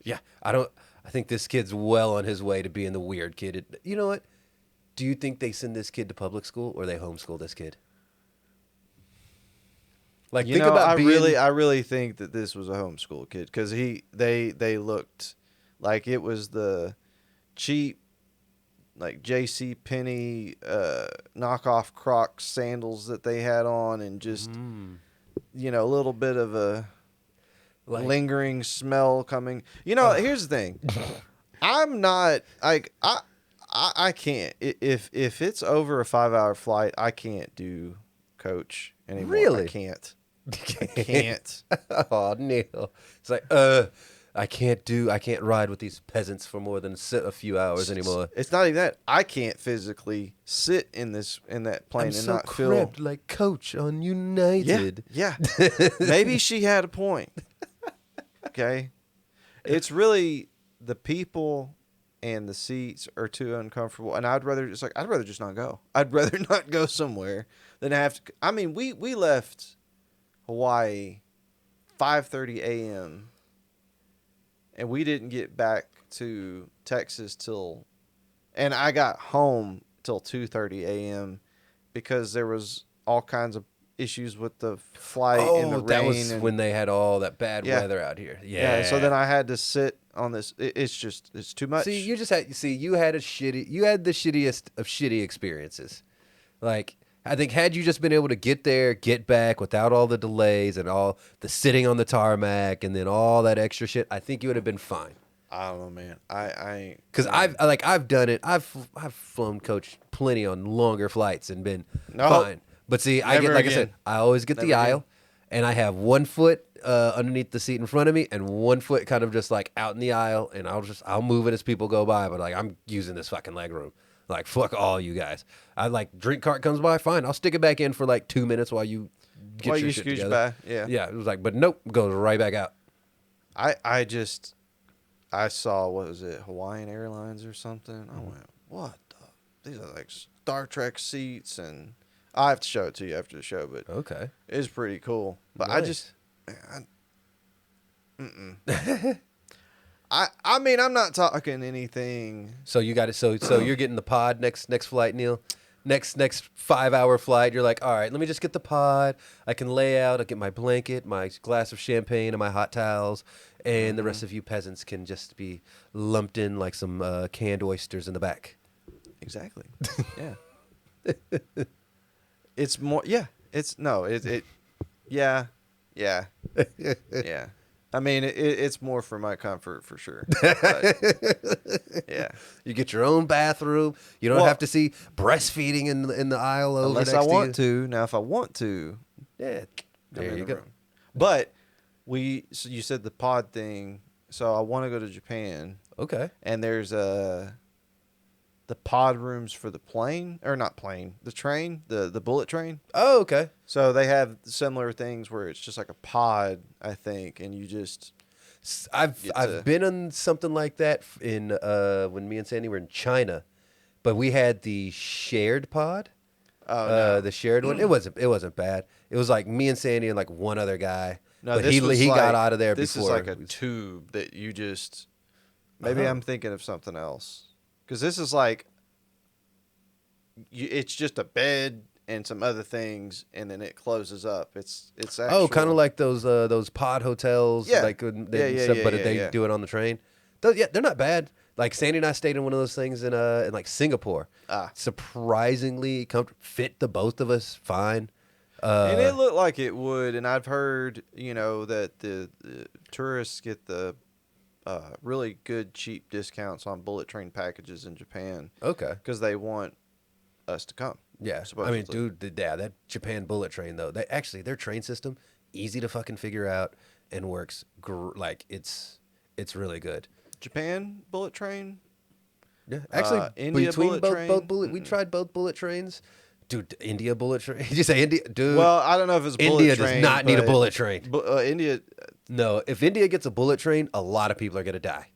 Yeah, I think this kid's well on his way to being the weird kid. You know what? Do you think they send this kid to public school or they homeschool this kid? Like, think about I really think that this was a homeschool kid, because they looked like it was the cheap, like J.C. Penney knockoff Crocs sandals that they had on, and just a little bit of a lingering smell coming. Here's the thing. I'm not like I can't, if it's over a 5-hour flight, I can't do coach anymore. Really? I can't. I can't. Oh, Neal. It's like I can't ride with these peasants for more than a few hours anymore. It's not even that. I can't physically sit in that plane and not feel cramped like Coach on United. Yeah. Maybe she had a point. Okay. It's really the people and the seats are too uncomfortable, and I'd rather just not go. I'd rather not go somewhere than have to. I mean, we left Hawaii 5:30 a.m. and we didn't get back to Texas and I got home till 2:30 a.m. because there was all kinds of issues with the flight and the rain. That was when they had all that bad weather out here. Yeah. So then I had to sit on this. It's too much. You had the shittiest of shitty experiences. Like, I think had you just been able to get there, get back without all the delays and all the sitting on the tarmac and then all that extra shit, I think you would have been fine. I don't know, man. I Because I've done it. I've flown coach plenty on longer flights and been fine. But see, I get, like I said, I always get the aisle, and I have 1 foot underneath the seat in front of me and 1 foot kind of just like out in the aisle, and I'll move it as people go by. But like, I'm using this fucking leg room. Like, fuck all you guys. I like, drink cart comes by, fine. I'll stick it back in for like 2 minutes while you get your shit together. By. Yeah. Yeah. It was like, but nope, goes right back out. I saw, what was it, Hawaiian Airlines or something? I went, what the? These are like Star Trek seats, and I have to show it to you after the show, but okay, it's pretty cool. But nice. I mean, I'm not talking anything. So you got it. So you're getting the pod next flight, Neal. Next 5-hour flight, you're like, all right, let me just get the pod. I can lay out. I'll get my blanket, my glass of champagne, and my hot towels, and the rest of you peasants can just be lumped in like some canned oysters in the back. Exactly. Yeah. It's more. Yeah. It's no. It. Yeah. Yeah. Yeah. I mean, it's more for my comfort for sure. But, yeah, you get your own bathroom. You don't have to see breastfeeding in the aisle over unless next I want to you. to. Now, if I want to, yeah, there you go. Room. But so you said the pod thing. So I want to go to Japan. Okay. And there's the pod rooms for the plane, or not plane, the train, the bullet train. Oh, okay. So they have similar things where it's just like a pod, I think, and you just. I've been on something like that in when me and Sandy were in China, but we had the shared pod. Oh, no. The shared one. It wasn't bad. It was like me and Sandy and like one other guy. No, but he got out of there before. This is like a tube that you just. Maybe I'm thinking of something else. Because this is like, it's just a bed and some other things, and then it closes up. It's actually, kind of like those pod hotels. Yeah. Like, but they do it on the train. They're not bad. Like Sandy and I stayed in one of those things in like Singapore. Surprisingly fit the both of us fine. And it looked like it would. And I've heard, that the tourists get the really good cheap discounts on bullet train packages in Japan. Okay. Because they want us to come. Yeah. Supposedly. I mean, dude, that Japan bullet train though, their train system easy to fucking figure out and works like it's really good. Japan bullet train. Yeah. Actually, India between bullet train. We tried both bullet trains. Dude, India bullet train. Did you say India? Dude. Well, I don't know if it's bullet India train. India does not need a bullet train. India. No, if India gets a bullet train, a lot of people are gonna die.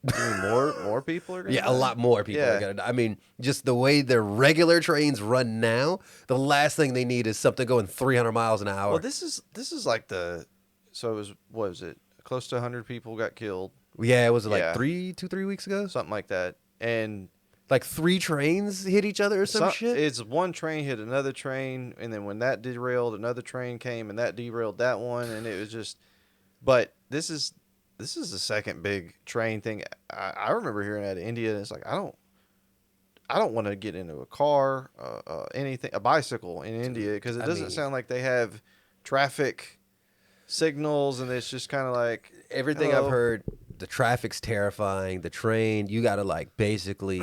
You mean more people are gonna die? A lot more people are gonna die. I mean, just the way their regular trains run now, the last thing they need is something going 300 miles an hour. Well, this is like so it was, what was it? Close to 100 people got killed. Yeah, it was like 3 weeks ago? Something like that. And like 3 trains hit each other or some shit? It's one train hit another train, and then when that derailed, another train came, and that derailed that one, and it was just... But this is the second big train thing. I remember hearing out of India, and it's like, I don't want to get into a car, anything, a bicycle in India, because it doesn't sound like they have traffic signals, and it's just kind of like... Everything I've heard... The traffic's terrifying. The train, you got to like basically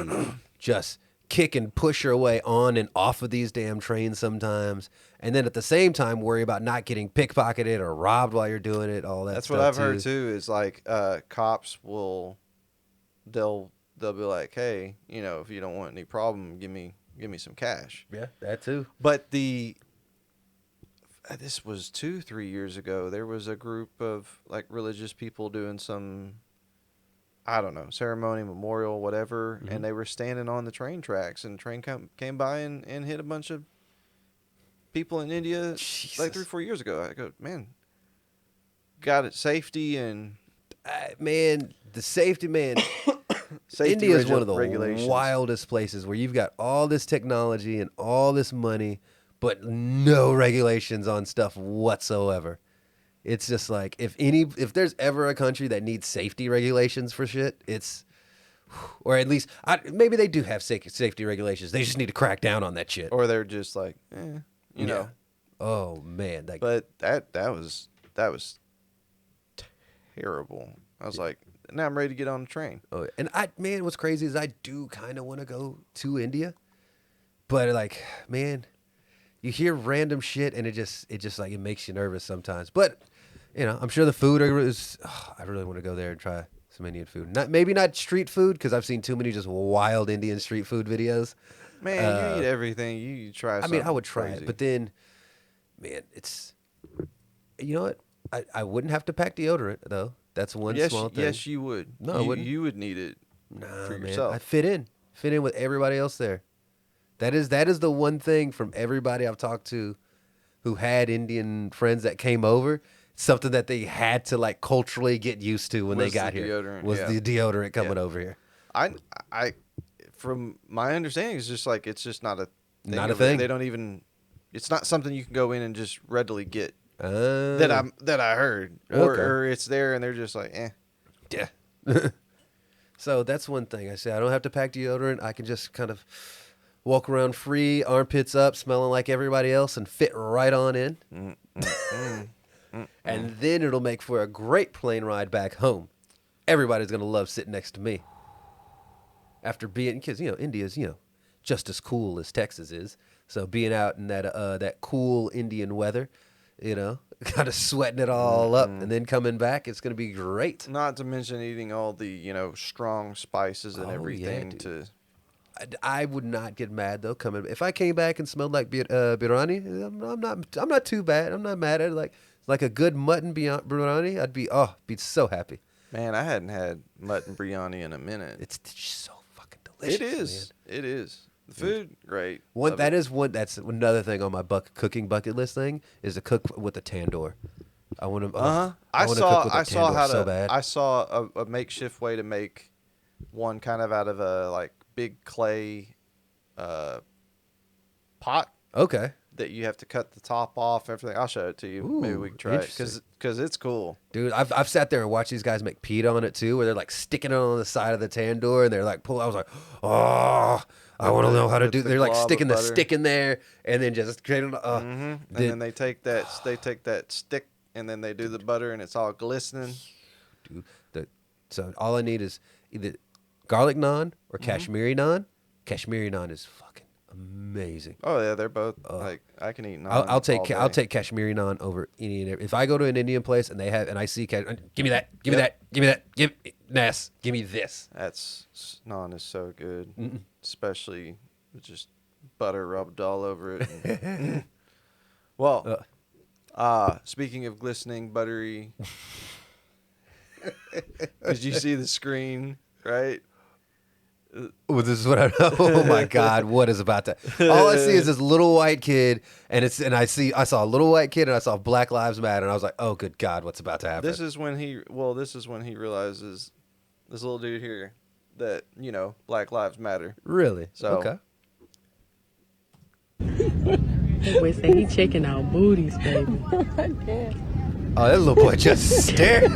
just kick and push your way on and off of these damn trains sometimes. And then at the same time, worry about not getting pickpocketed or robbed while you're doing it. All that. That's stuff what I've too. heard too. Is like cops they'll be like, hey, if you don't want any problem, give me some cash. Yeah, that too. But this was 2-3 years ago. There was a group of like religious people doing some, I don't know, ceremony, memorial, whatever, and they were standing on the train tracks, and the train came by and hit a bunch of people in India like 3-4 years ago. I go, man, got it, safety and man, the safety, man. India is one of the wildest places where you've got all this technology and all this money, but no regulations on stuff whatsoever. It's just like if there's ever a country that needs safety regulations for shit, it's Or at least, maybe they do have safety regulations. They just need to crack down on that shit. Or they're just like, you know. Oh man, But that was terrible. I was like, now I'm ready to get on the train. Oh, and man, what's crazy is I do kind of want to go to India, but like, man, you hear random shit and it just like it makes you nervous sometimes. But you know, I'm sure the food is. Oh, I really want to go there and try some Indian food. Maybe not street food because I've seen too many just wild Indian street food videos. Man, you eat everything. You try. I mean, I would try crazy. it, but then, man, it's. You know what? I wouldn't have to pack deodorant though. That's one small thing. Yes, you would. No, I wouldn't. You would need it for yourself. I fit in with everybody else there. That is the one thing from everybody I've talked to, who had Indian friends that came over. Something that they had to like culturally get used to when they got here was the deodorant coming over here. I, from my understanding, it's just like it's just not a thing. Not a thing. They don't even. It's not something you can go in and just readily get. That I heard, or it's there and they're just like, yeah. So that's one thing I say. I don't have to pack deodorant. I can just kind of walk around free, armpits up, smelling like everybody else, and fit right on in. And then it'll make for a great plane ride back home. Everybody's gonna love sitting next to me. After being, because India's just as cool as Texas is. So being out in that cool Indian weather. Kind of sweating it all up, and then coming back, it's gonna be great. Not to mention eating all the strong spices and everything. I would not get mad though. If I came back and smelled like biryani, I'm not too bad. I'm not mad at it. Like a good mutton biryani, I'd be so happy. Man, I hadn't had mutton biryani in a minute. It's just so fucking delicious. It is. Man. It is. The food, great. That's another thing on my cooking bucket list thing is to cook with a tandoor. I want to. I saw a makeshift way to make one kind of out of a like big clay pot. Okay. That you have to cut the top off. Everything. I'll show it to you. Ooh, maybe we can try it because it's cool. Dude, I've sat there and watched these guys make pita on it too, where they're like sticking it on the side of the tandoor and they're like pull. I was like, oh. I want to know how to do. They're like sticking the stick in there, and then just creating. And then they take that stick, and then they do the butter, and it's all glistening. Dude, so all I need is either garlic naan or Kashmiri naan. Kashmiri naan is fucking amazing. Oh yeah, they're both like I can eat naan. I'll take Kashmiri naan over any and every. If I go to an Indian place and I see give me that, give me that, give me this. Naan is so good. Especially with just butter rubbed all over it. Well, speaking of glistening, buttery, did you see the screen, right? Well, this is what I know. Oh my God, what is about to? All I see is this little white kid, and I saw a little white kid, and I saw Black Lives Matter, and I was like, oh good God, what's about to happen? This is when he realizes, this little dude here, that Black Lives Matter. Really? So okay. That boy say he checking out booties, baby. Oh, that little boy just stared.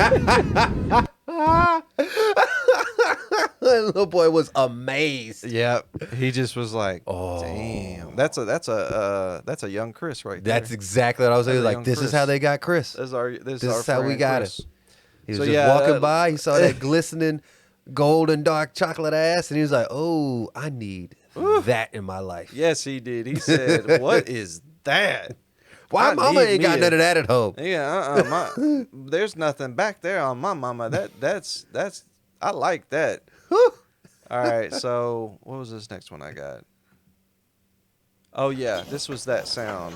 That little boy was amazed. Yeah, he just was like, "Oh, damn, that's a young Chris right there." That's exactly what I was saying. Like, this is how they got Chris. This is how we got Chris. it. He was just walking by. He saw that glistening golden dark chocolate ass, and he was like, "Oh, I need that in my life." Yes, he did. He said, "What is that? Why mama ain't got none of that at home?" Yeah, there's nothing back there on my mama. That's I like that. All right, so what was this next one I got? Oh yeah, this was that sound.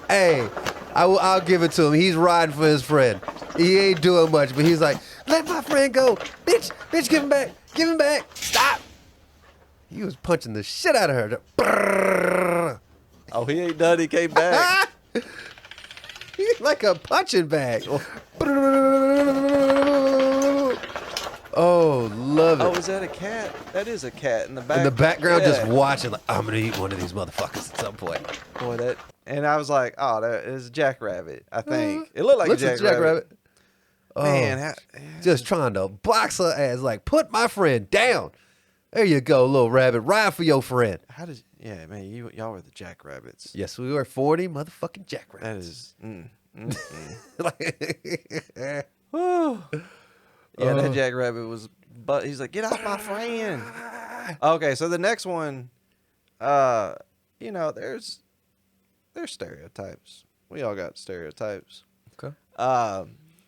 Hey, I'll give it to him. He's riding for his friend. He ain't doing much, but he's like, let my friend go. Bitch, give him back. Stop. He was punching the shit out of her. Oh, he ain't done. He came back. He's like a punching bag. Oh, love it. Oh, is that a cat? That is a cat in the back. In the background, just watching. Like, I'm gonna eat one of these motherfuckers at some point. Boy, and I was like, oh, that is a jackrabbit. I think it looked like a jackrabbit. Man, Just trying to box her ass. Like, put my friend down. There you go, little rabbit. Ride for your friend. how does? Yeah, man, y'all were the jackrabbits. Yes, we were 40 motherfucking That jackrabbits. is. Yeah, that jackrabbit was. But he's like, get off my friend. Okay, so the next one, there's stereotypes. We all got stereotypes. Okay.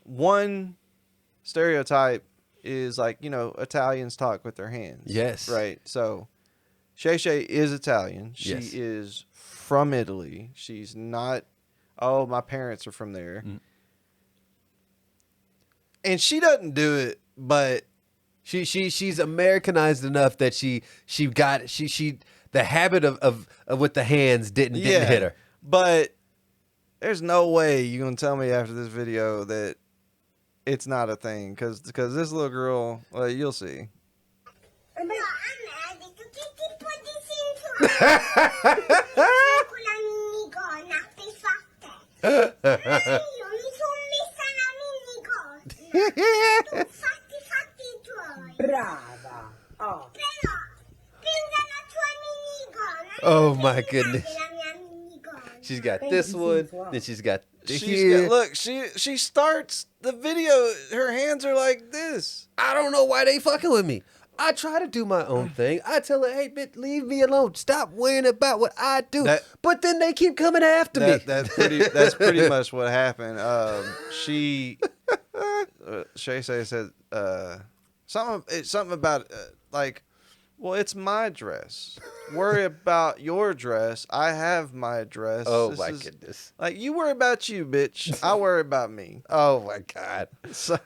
One stereotype is like, Italians talk with their hands. Yes. Right. So Shay Shay is Italian. She Yes. is from Italy. She's not, oh, my parents are from there. And she doesn't do it, but She's Americanized enough that she the habit of with the hands didn't hit her. But there's no way you're gonna tell me after this video that it's not a thing, because this little girl, you'll see. Brava. Oh. Oh my goodness. She's got this one, then she's got Look, she starts the video. Her hands are like this. I don't know why they fucking with me. I try to do my own thing. I tell her, hey, bitch, leave me alone. Stop worrying about what I do. But then they keep coming after me. That's pretty much what happened. Shay said something about like, well, it's my dress. Worry about your dress. I have my dress. Oh my goodness! Like, you worry about you, bitch. I worry about me. Oh my god! So,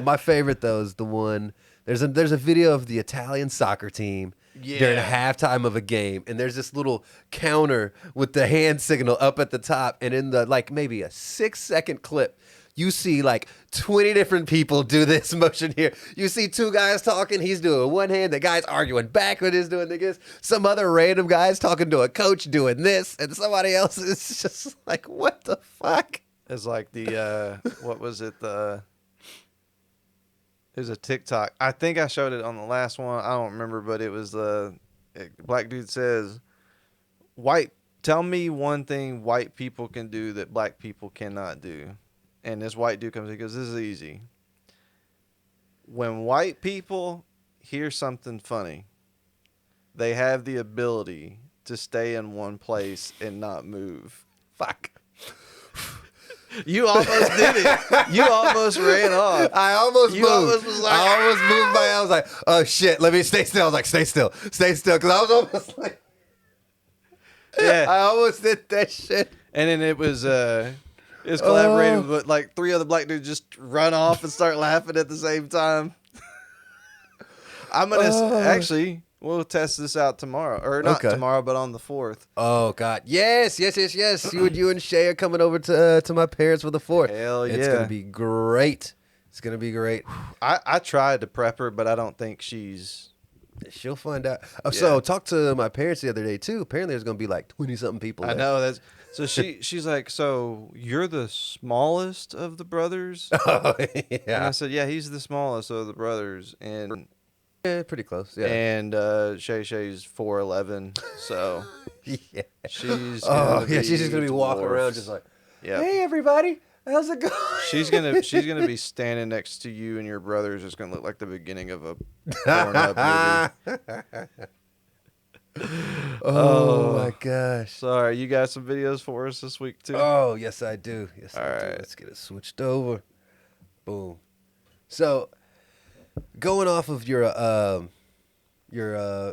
my favorite though is the one. There's a video of the Italian soccer team during halftime of a game, and there's this little counter with the hand signal up at the top, and in the maybe a 6-second clip, you see 20 different people do this motion here. You see two guys talking, he's doing one hand, the guy's arguing back with his doing this, some other random guys talking to a coach doing this, and somebody else is just like, what the fuck? it's like the what was it, there's a TikTok. I think I showed it on the last one. I don't remember, but it was black dude says, tell me one thing white people can do that black people cannot do. And this white dude comes in and goes, this is easy. When white people hear something funny, they have the ability to stay in one place and not move. Fuck. You almost did it. You almost ran off. I almost moved. Almost was like, I almost moved by. I was like, oh shit, let me stay still. I was like, stay still. Because I was almost like, yeah. I almost did that shit. And then it was collaborated, but 3 other black dudes just run off and start laughing at the same time. I'm gonna actually, we'll test this out tomorrow, or not tomorrow, but on the 4th. Oh god, yes. You and Shay are coming over to my parents for the 4th. Hell yeah, it's gonna be great. It's gonna be great. I tried to prep her, but I don't think she'll find out. So talk to my parents the other day too. Apparently there's gonna be 20-something people there. I know that's. So she's like, so you're the smallest of the brothers? Oh, And I yeah. said, yeah, he's the smallest of the brothers, and Pretty close. Yeah. and Shay's 4'11", so Yeah. she's She's just gonna be walking around just like, hey everybody, how's it going? She's gonna be standing next to you, and your brother's just gonna look like the beginning of a Pornhub movie. Oh my gosh. Sorry, you got some videos for us this week too? Oh, yes, I do. Yes, I do. right. Let's get it switched over. Boom. So, going off of your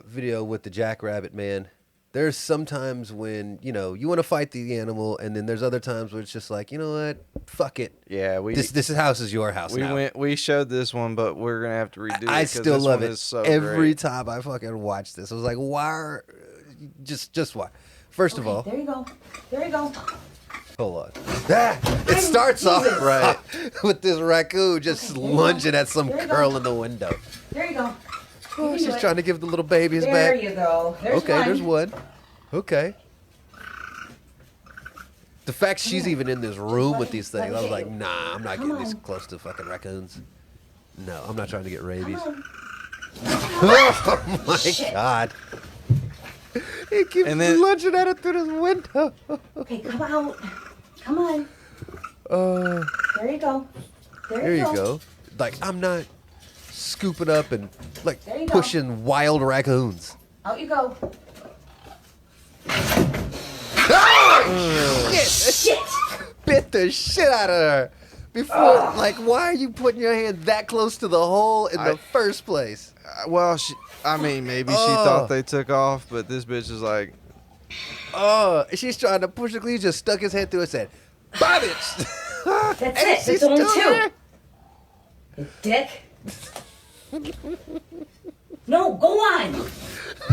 video with the jackrabbit, man, there's sometimes when, you want to fight the animal, and then there's other times where it's just like, you know what? Fuck it. Yeah, This house is your house now. We showed this one, but we're gonna have to redo it. I 'cause still this love one it. is so Every great. time I fucking watch this, I was like, why? Just why? First of all, There you go. There you go. hold on. It starts off Right. with this raccoon just lunging at some girl in the window. There you go. Oh, she's trying to give the little babies There back. you go. There's Okay, one. there's one. Okay. The fact she's even in this room with these things, I was like, nah, I'm not getting this close to fucking raccoons. No, I'm not trying to get rabies. Oh my God. He keeps lunging at it through this window. Okay, come out. Come on. There you go. There you go. Like, I'm not scooping up and, like, There you go. pushing wild raccoons. Out you go. Shit! Bit the shit out of her. Before, like, why are you putting your hand that close to the hole in the first place? Well, maybe she thought they took off, but this bitch is like, She's trying to push it. He just stuck his head through and said, "Bye, bitch." That's it. That's only two. You dick. No, go on.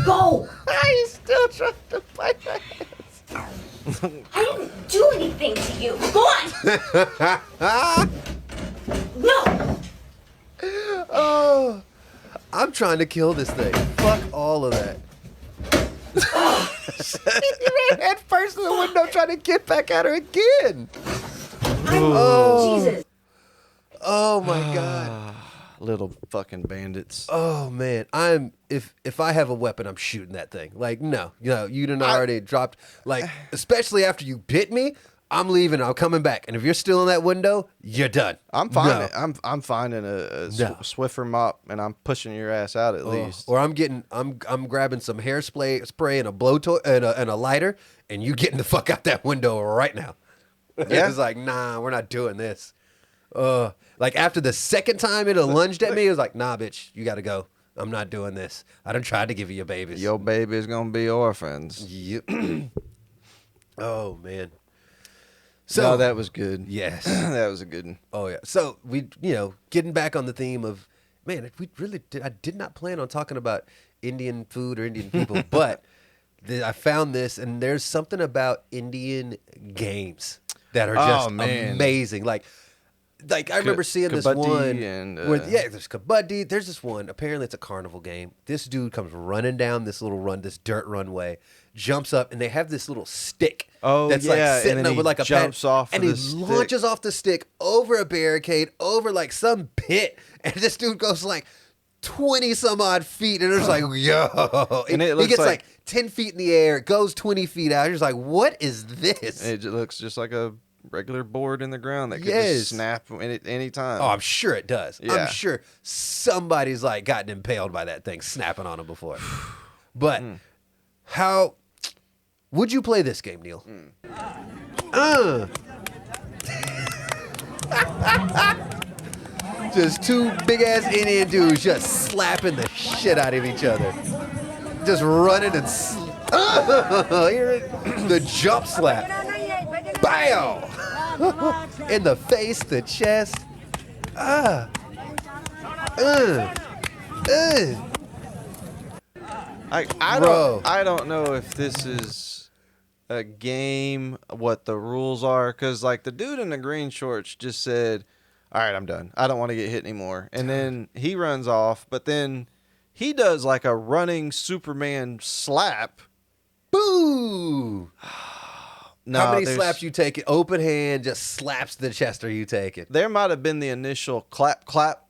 Go. He's still trying to bite my hands. I didn't do anything to you. Go on. No. Oh, I'm trying to kill this thing. Fuck all of that. He ran head first in the window trying to get back at her again. Jesus. Oh my God. little fucking bandits. Oh man, if I have a weapon, I'm shooting that thing. Like, no, you done already dropped. Like, especially after you bit me, I'm leaving. I'm coming back. And if you're still in that window, you're done. I'm finding I'm finding a Swiffer mop and I'm pushing your ass out at least. Or I'm grabbing some spray and a and a lighter, and you getting the fuck out that window right now. Yeah. It's like, nah, we're not doing this. Like after the second time it lunged at me, it was like, nah, bitch, you got to go. I'm not doing this. I done tried to give you your babies. Your baby's gonna be orphans. Yep. Oh man. So no, that was good. Yes, that was a good one. Oh yeah. So we, getting back on the theme of, man, I did not plan on talking about Indian food or Indian people, but I found this, and there's something about Indian games that are just amazing. Like I remember seeing this one where, there's kabaddi. There's this one. Apparently, it's a carnival game. This dude comes running down this dirt runway, jumps up, and they have this little stick. Oh, that's yeah, like sitting and then up with like a jumps off, and he launches off the stick over a barricade, over like some pit, and this dude goes like 20 some odd feet, and it's like, yo, and he gets like 10 feet in the air, goes 20 feet out. You're just like, what is this? It looks just like a regular board in the ground that could just snap any time. Oh, I'm sure it does. Yeah. I'm sure somebody's like gotten impaled by that thing snapping on him before. But how would you play this game, Neal? Just two big ass Indian dudes just slapping the shit out of each other, just running and the jump slap. Bow! In the face, the chest. I don't know if this is a game, what the rules are, because like the dude in the green shorts just said, all right, I'm done. I don't want to get hit anymore. And then he runs off, but then he does like a running Superman slap. Boo! No, how many slaps you take it? Open hand just slaps the chest, or you take it? There might have been the initial clap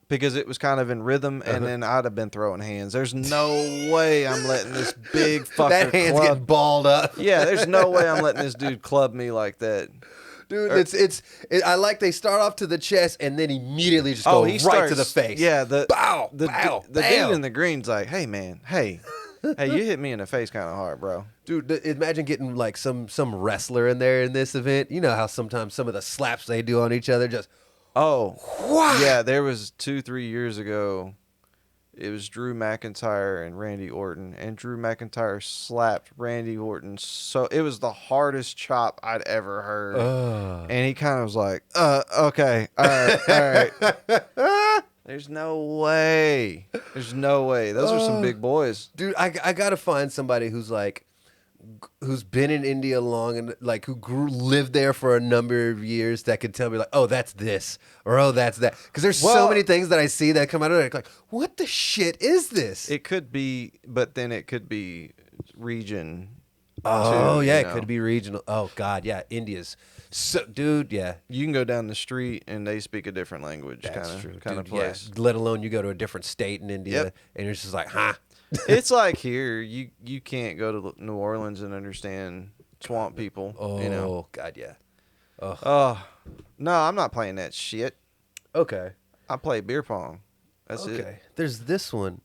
because it was kind of in rhythm, and then I'd have been throwing hands. There's no way I'm letting this big fucker that hand's getting balled up. Yeah, there's no way I'm letting this dude club me like that. Dude, I like they start off to the chest and then immediately just go right to the face. Yeah, the dude in the green's like, hey man, hey, you hit me in the face kind of hard, bro. Dude, imagine getting like some wrestler in there in this event. You know how sometimes some of the slaps they do on each other just yeah, there was 2-3 years ago. It was Drew McIntyre and Randy Orton, and Drew McIntyre slapped Randy Orton. So it was the hardest chop I'd ever heard. And he kind of was like, okay, all right. There's no way. There's no way. Those are some big boys. Dude, I got to find somebody who's been in India long and like who lived there for a number of years that could tell me like, oh, that's this, or oh, that's that. Because there's so many things that I see that come out of it like, what the shit is this? It could be, but then it could be region. Oh, too, yeah, you it could know. be regional. Oh, God, yeah. India's so, dude, yeah. You can go down the street and they speak a different language, That's true. kind of Dude, yeah. place. Let alone you go to a different state in India Yep. and you're just like, huh? It's like here, you can't go to New Orleans and understand swamp people. Oh, You know. God, yeah. Oh, no, I'm not playing that shit. Okay. I play beer pong. That's Okay. it. There's this one,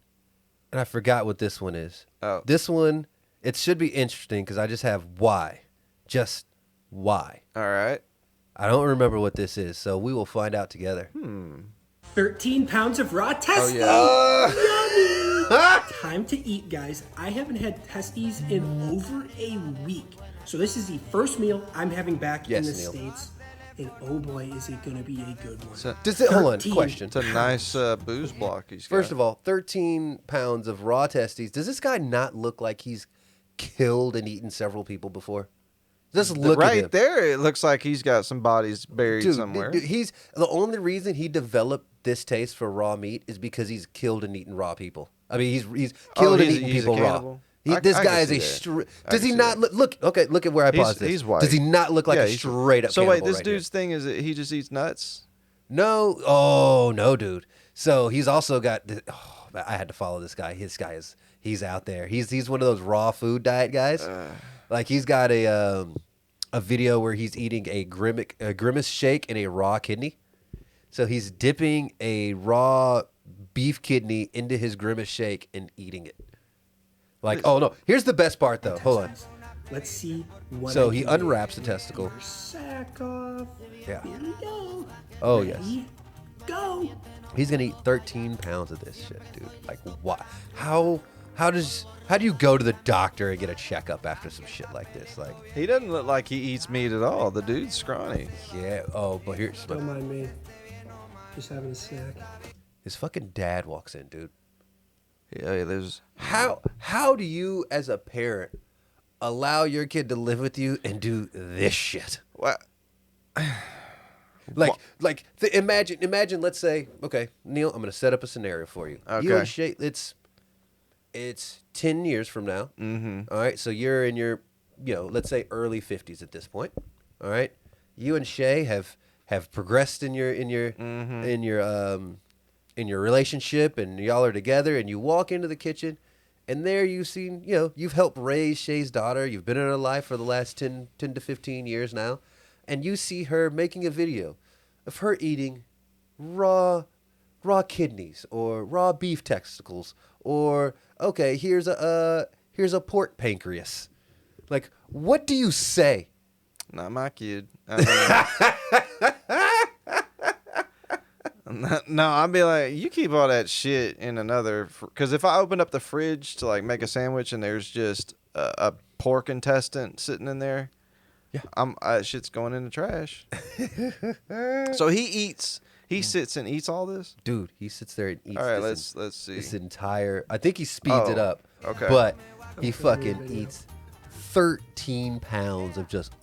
and I forgot what this one is. Oh. This one, it should be interesting because I just have why. Just why. All right. I don't remember what this is, so we will find out together. 13 pounds of raw testes. Oh, Yummy. Time to eat, guys. I haven't had testes in over a week. So this is the first meal I'm having back in Yes, the Neal. States. And oh boy, is it going to be a good one. So- Does it, hold on, 13 question. It's a nice booze block he's got. First of all, 13 pounds of raw testes. Does this guy not look like he's killed and eaten several people before? Just look at him. right there, it looks like he's got some bodies buried Dude, somewhere. he's the only reason he developed this taste for raw meat is because he's killed and eaten raw people. I mean, he's killed and eaten he's a people raw. cannibal? This I guy can is see a. that. I Does can he see not that. look? Okay, look at where I paused this. He's white. Does he not look like a he's- straight up? So wait, cannibal this right here? dude's thing is that he just eats nuts. No, oh no, dude. So he's also got. I had to follow this guy. This guy he's out there. He's one of those raw food diet guys. Like he's got a video where he's eating a grimace shake and a raw kidney. So he's dipping a raw beef kidney into his grimace shake and eating it. Like, oh no, here's the best part though. Hold on. Let's see what So I he can do. unwraps the testicle. Your sack off. Yeah. Here we go. Oh, Ready? yes. Go. He's gonna eat 13 pounds of this shit, dude. Like, why? How do you go to the doctor and get a checkup after some shit like this? Like, He doesn't look like he eats meat at all. The dude's scrawny. yeah. Oh, but here's Don't mind me. Just having a snack. his fucking dad walks in, dude. Yeah, there's. How do you, as a parent, allow your kid to live with you and do this shit? What? Imagine. Let's say, okay, Neal, I'm gonna set up a scenario for you. You Okay. and Shay, it's 10 years from now. Mm-hmm. All right, so you're in your, let's say early 50s at this point. All right, you and Shay have progressed in your relationship, and y'all are together, and you walk into the kitchen, and there you've helped raise Shay's daughter. You've been in her life for the last 10 to 15 years now, and you see her making a video of her eating raw kidneys or raw beef testicles, or okay, here's a pork pancreas. Like, what do you say? Not my kid. I mean, no, I'd be like, you keep all that shit in another. Because if I open up the fridge to like make a sandwich and there's just a pork intestine sitting in there, yeah, shit's going in the trash. So he sits and eats all this. Dude, he sits there and eats. All right, this let's see. This entire. I think he speeds it Oh, up. okay. But he fucking eats 13 pounds of just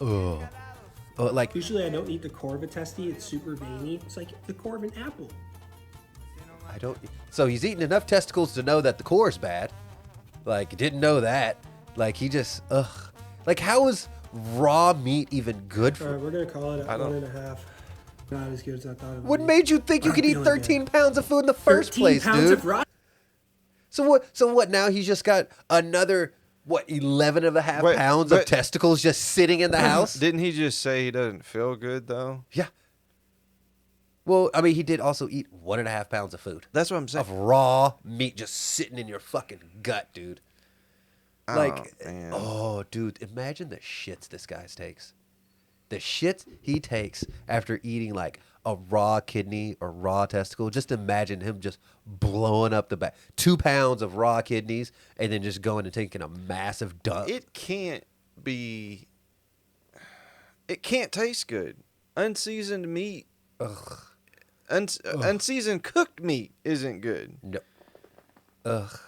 like. Usually I don't eat the core of a testy. It's super veiny. It's like the core of an apple. I don't. So he's eating enough testicles to know that the core's bad. Like, didn't know that. Like, he just Like, how is raw meat even good All for? right, we're going to call it at don't- 1.5. Not as good as I thought it would What be. made you think you I'm could eat feeling 13 good. pounds of food in the first 13 place, pounds dude? of raw. So what? Now he's just got another 11 and a half Wait, pounds of but- testicles just sitting in the house? Didn't he just say he doesn't feel good though? Yeah. Well, I mean, he did also eat 1.5 pounds of food. That's what I'm saying. Of raw meat just sitting in your fucking gut, dude. Like, man. oh, dude, imagine the shits this guy takes. The shits he takes after eating like a raw kidney or raw testicle. Just imagine him just blowing up the back. 2 pounds of raw kidneys and then just going and taking a massive dump. It can't be. It can't taste good. Unseasoned meat. Ugh. Unseasoned cooked meat isn't good. No. Ugh.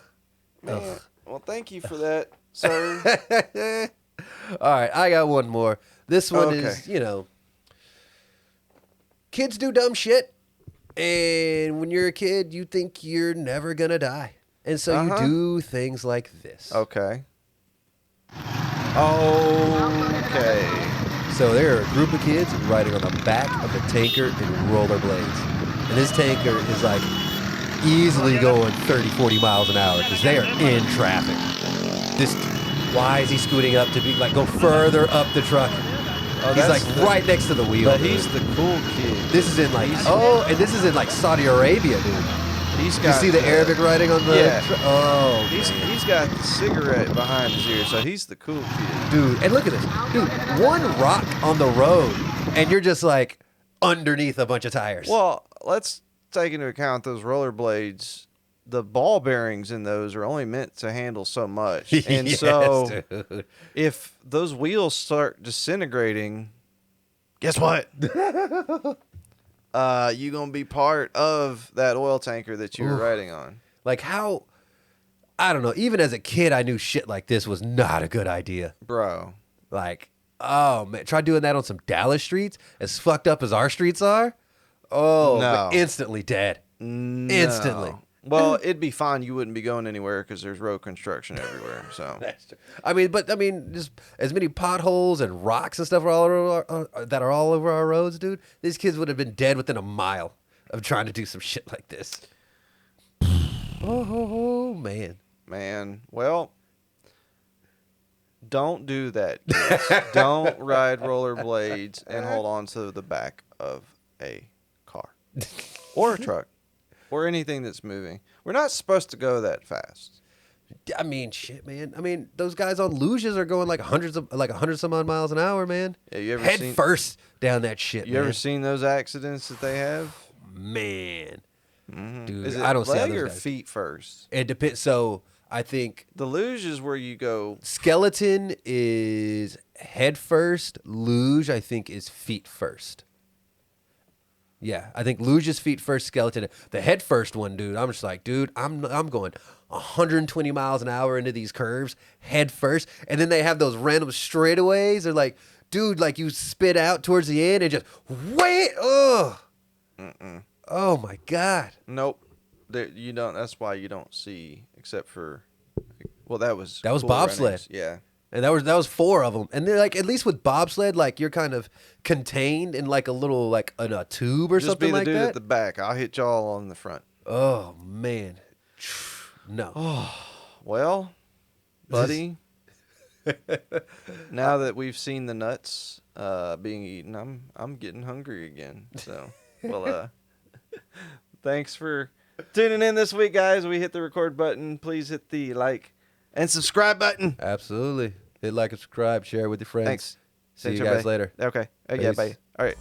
Man, well, thank you for that, sir. All right, I got one more. This one Okay. is, kids do dumb shit. And when you're a kid, you think you're never going to die. And so you do things like this. Okay. Okay. So there are a group of kids riding on the back of a tanker in rollerblades. And this tanker is like easily going 30, 40 miles an hour because they are in traffic. Why is he scooting up to be like go further up the truck? Oh, He's that's like the- right next to the wheel. But dude. he's the cool kid. This is in like and this is in like Saudi Arabia, dude. He's You got see the Arabic writing on the Yeah. oh He's got the cigarette behind his ear, so he's the cool kid. dude, and look at this. Dude, one rock on the road and you're just like underneath a bunch of tires. Well, let's take into account those rollerblades. The ball bearings in those are only meant to handle so much. And Yes, so dude. if those wheels start disintegrating, guess what? You gonna be part of that oil tanker that you were riding on. Like how I don't know, even as a kid I knew shit like this was not a good idea. Bro. Like, oh man, try doing that on some Dallas streets, as fucked up as our streets are. Oh, No. instantly dead. Instantly. No. Well, it'd be fine. You wouldn't be going anywhere because there's road construction everywhere. So That's true. I mean, just as many potholes and rocks and stuff are all over that are all over our roads, dude. These kids would have been dead within a mile of trying to do some shit like this. Oh man. Well, don't do that, kids. Don't ride rollerblades and hold on to the back of a car or a truck or anything that's moving. We're not supposed to go that fast. I mean, shit, man. I mean, those guys on luges are going like 100 some odd miles an hour, man. Yeah, you ever Head seen- first down that shit, You man. ever seen those accidents that they have? Man, dude, Is it I don't see how leg those or guys. feet first? It depends. So I think The luge is where you go. skeleton is head first. Luge, I think, is feet first. Yeah, I think luge is feet first. Skeleton, the head first one, dude. I'm just like, dude, I'm going 120 miles an hour into these curves, head first, and then they have those random straightaways. They're like, dude, like you spit out towards the end and just wait. Oh, oh my god. Nope. You don't. That's why you don't see, except for. Well, that was That was Cool bobsled. Runnings. Yeah. And that was 4 of them. And they're like, at least with bobsled, like you're kind of contained in like a little like in a tube or Just something be the like dude that. at the back. I'll hit y'all on the front. Oh man, no. Well, buddy. Now that we've seen the nuts being eaten, I'm getting hungry again. So, well, thanks for tuning in this week, guys. We hit the record button. Please hit the like and subscribe button. Absolutely. Hit like and subscribe, share with your friends. Thanks. See Thanks, you guys everybody. later. Okay. Yeah, Peace. bye. All right.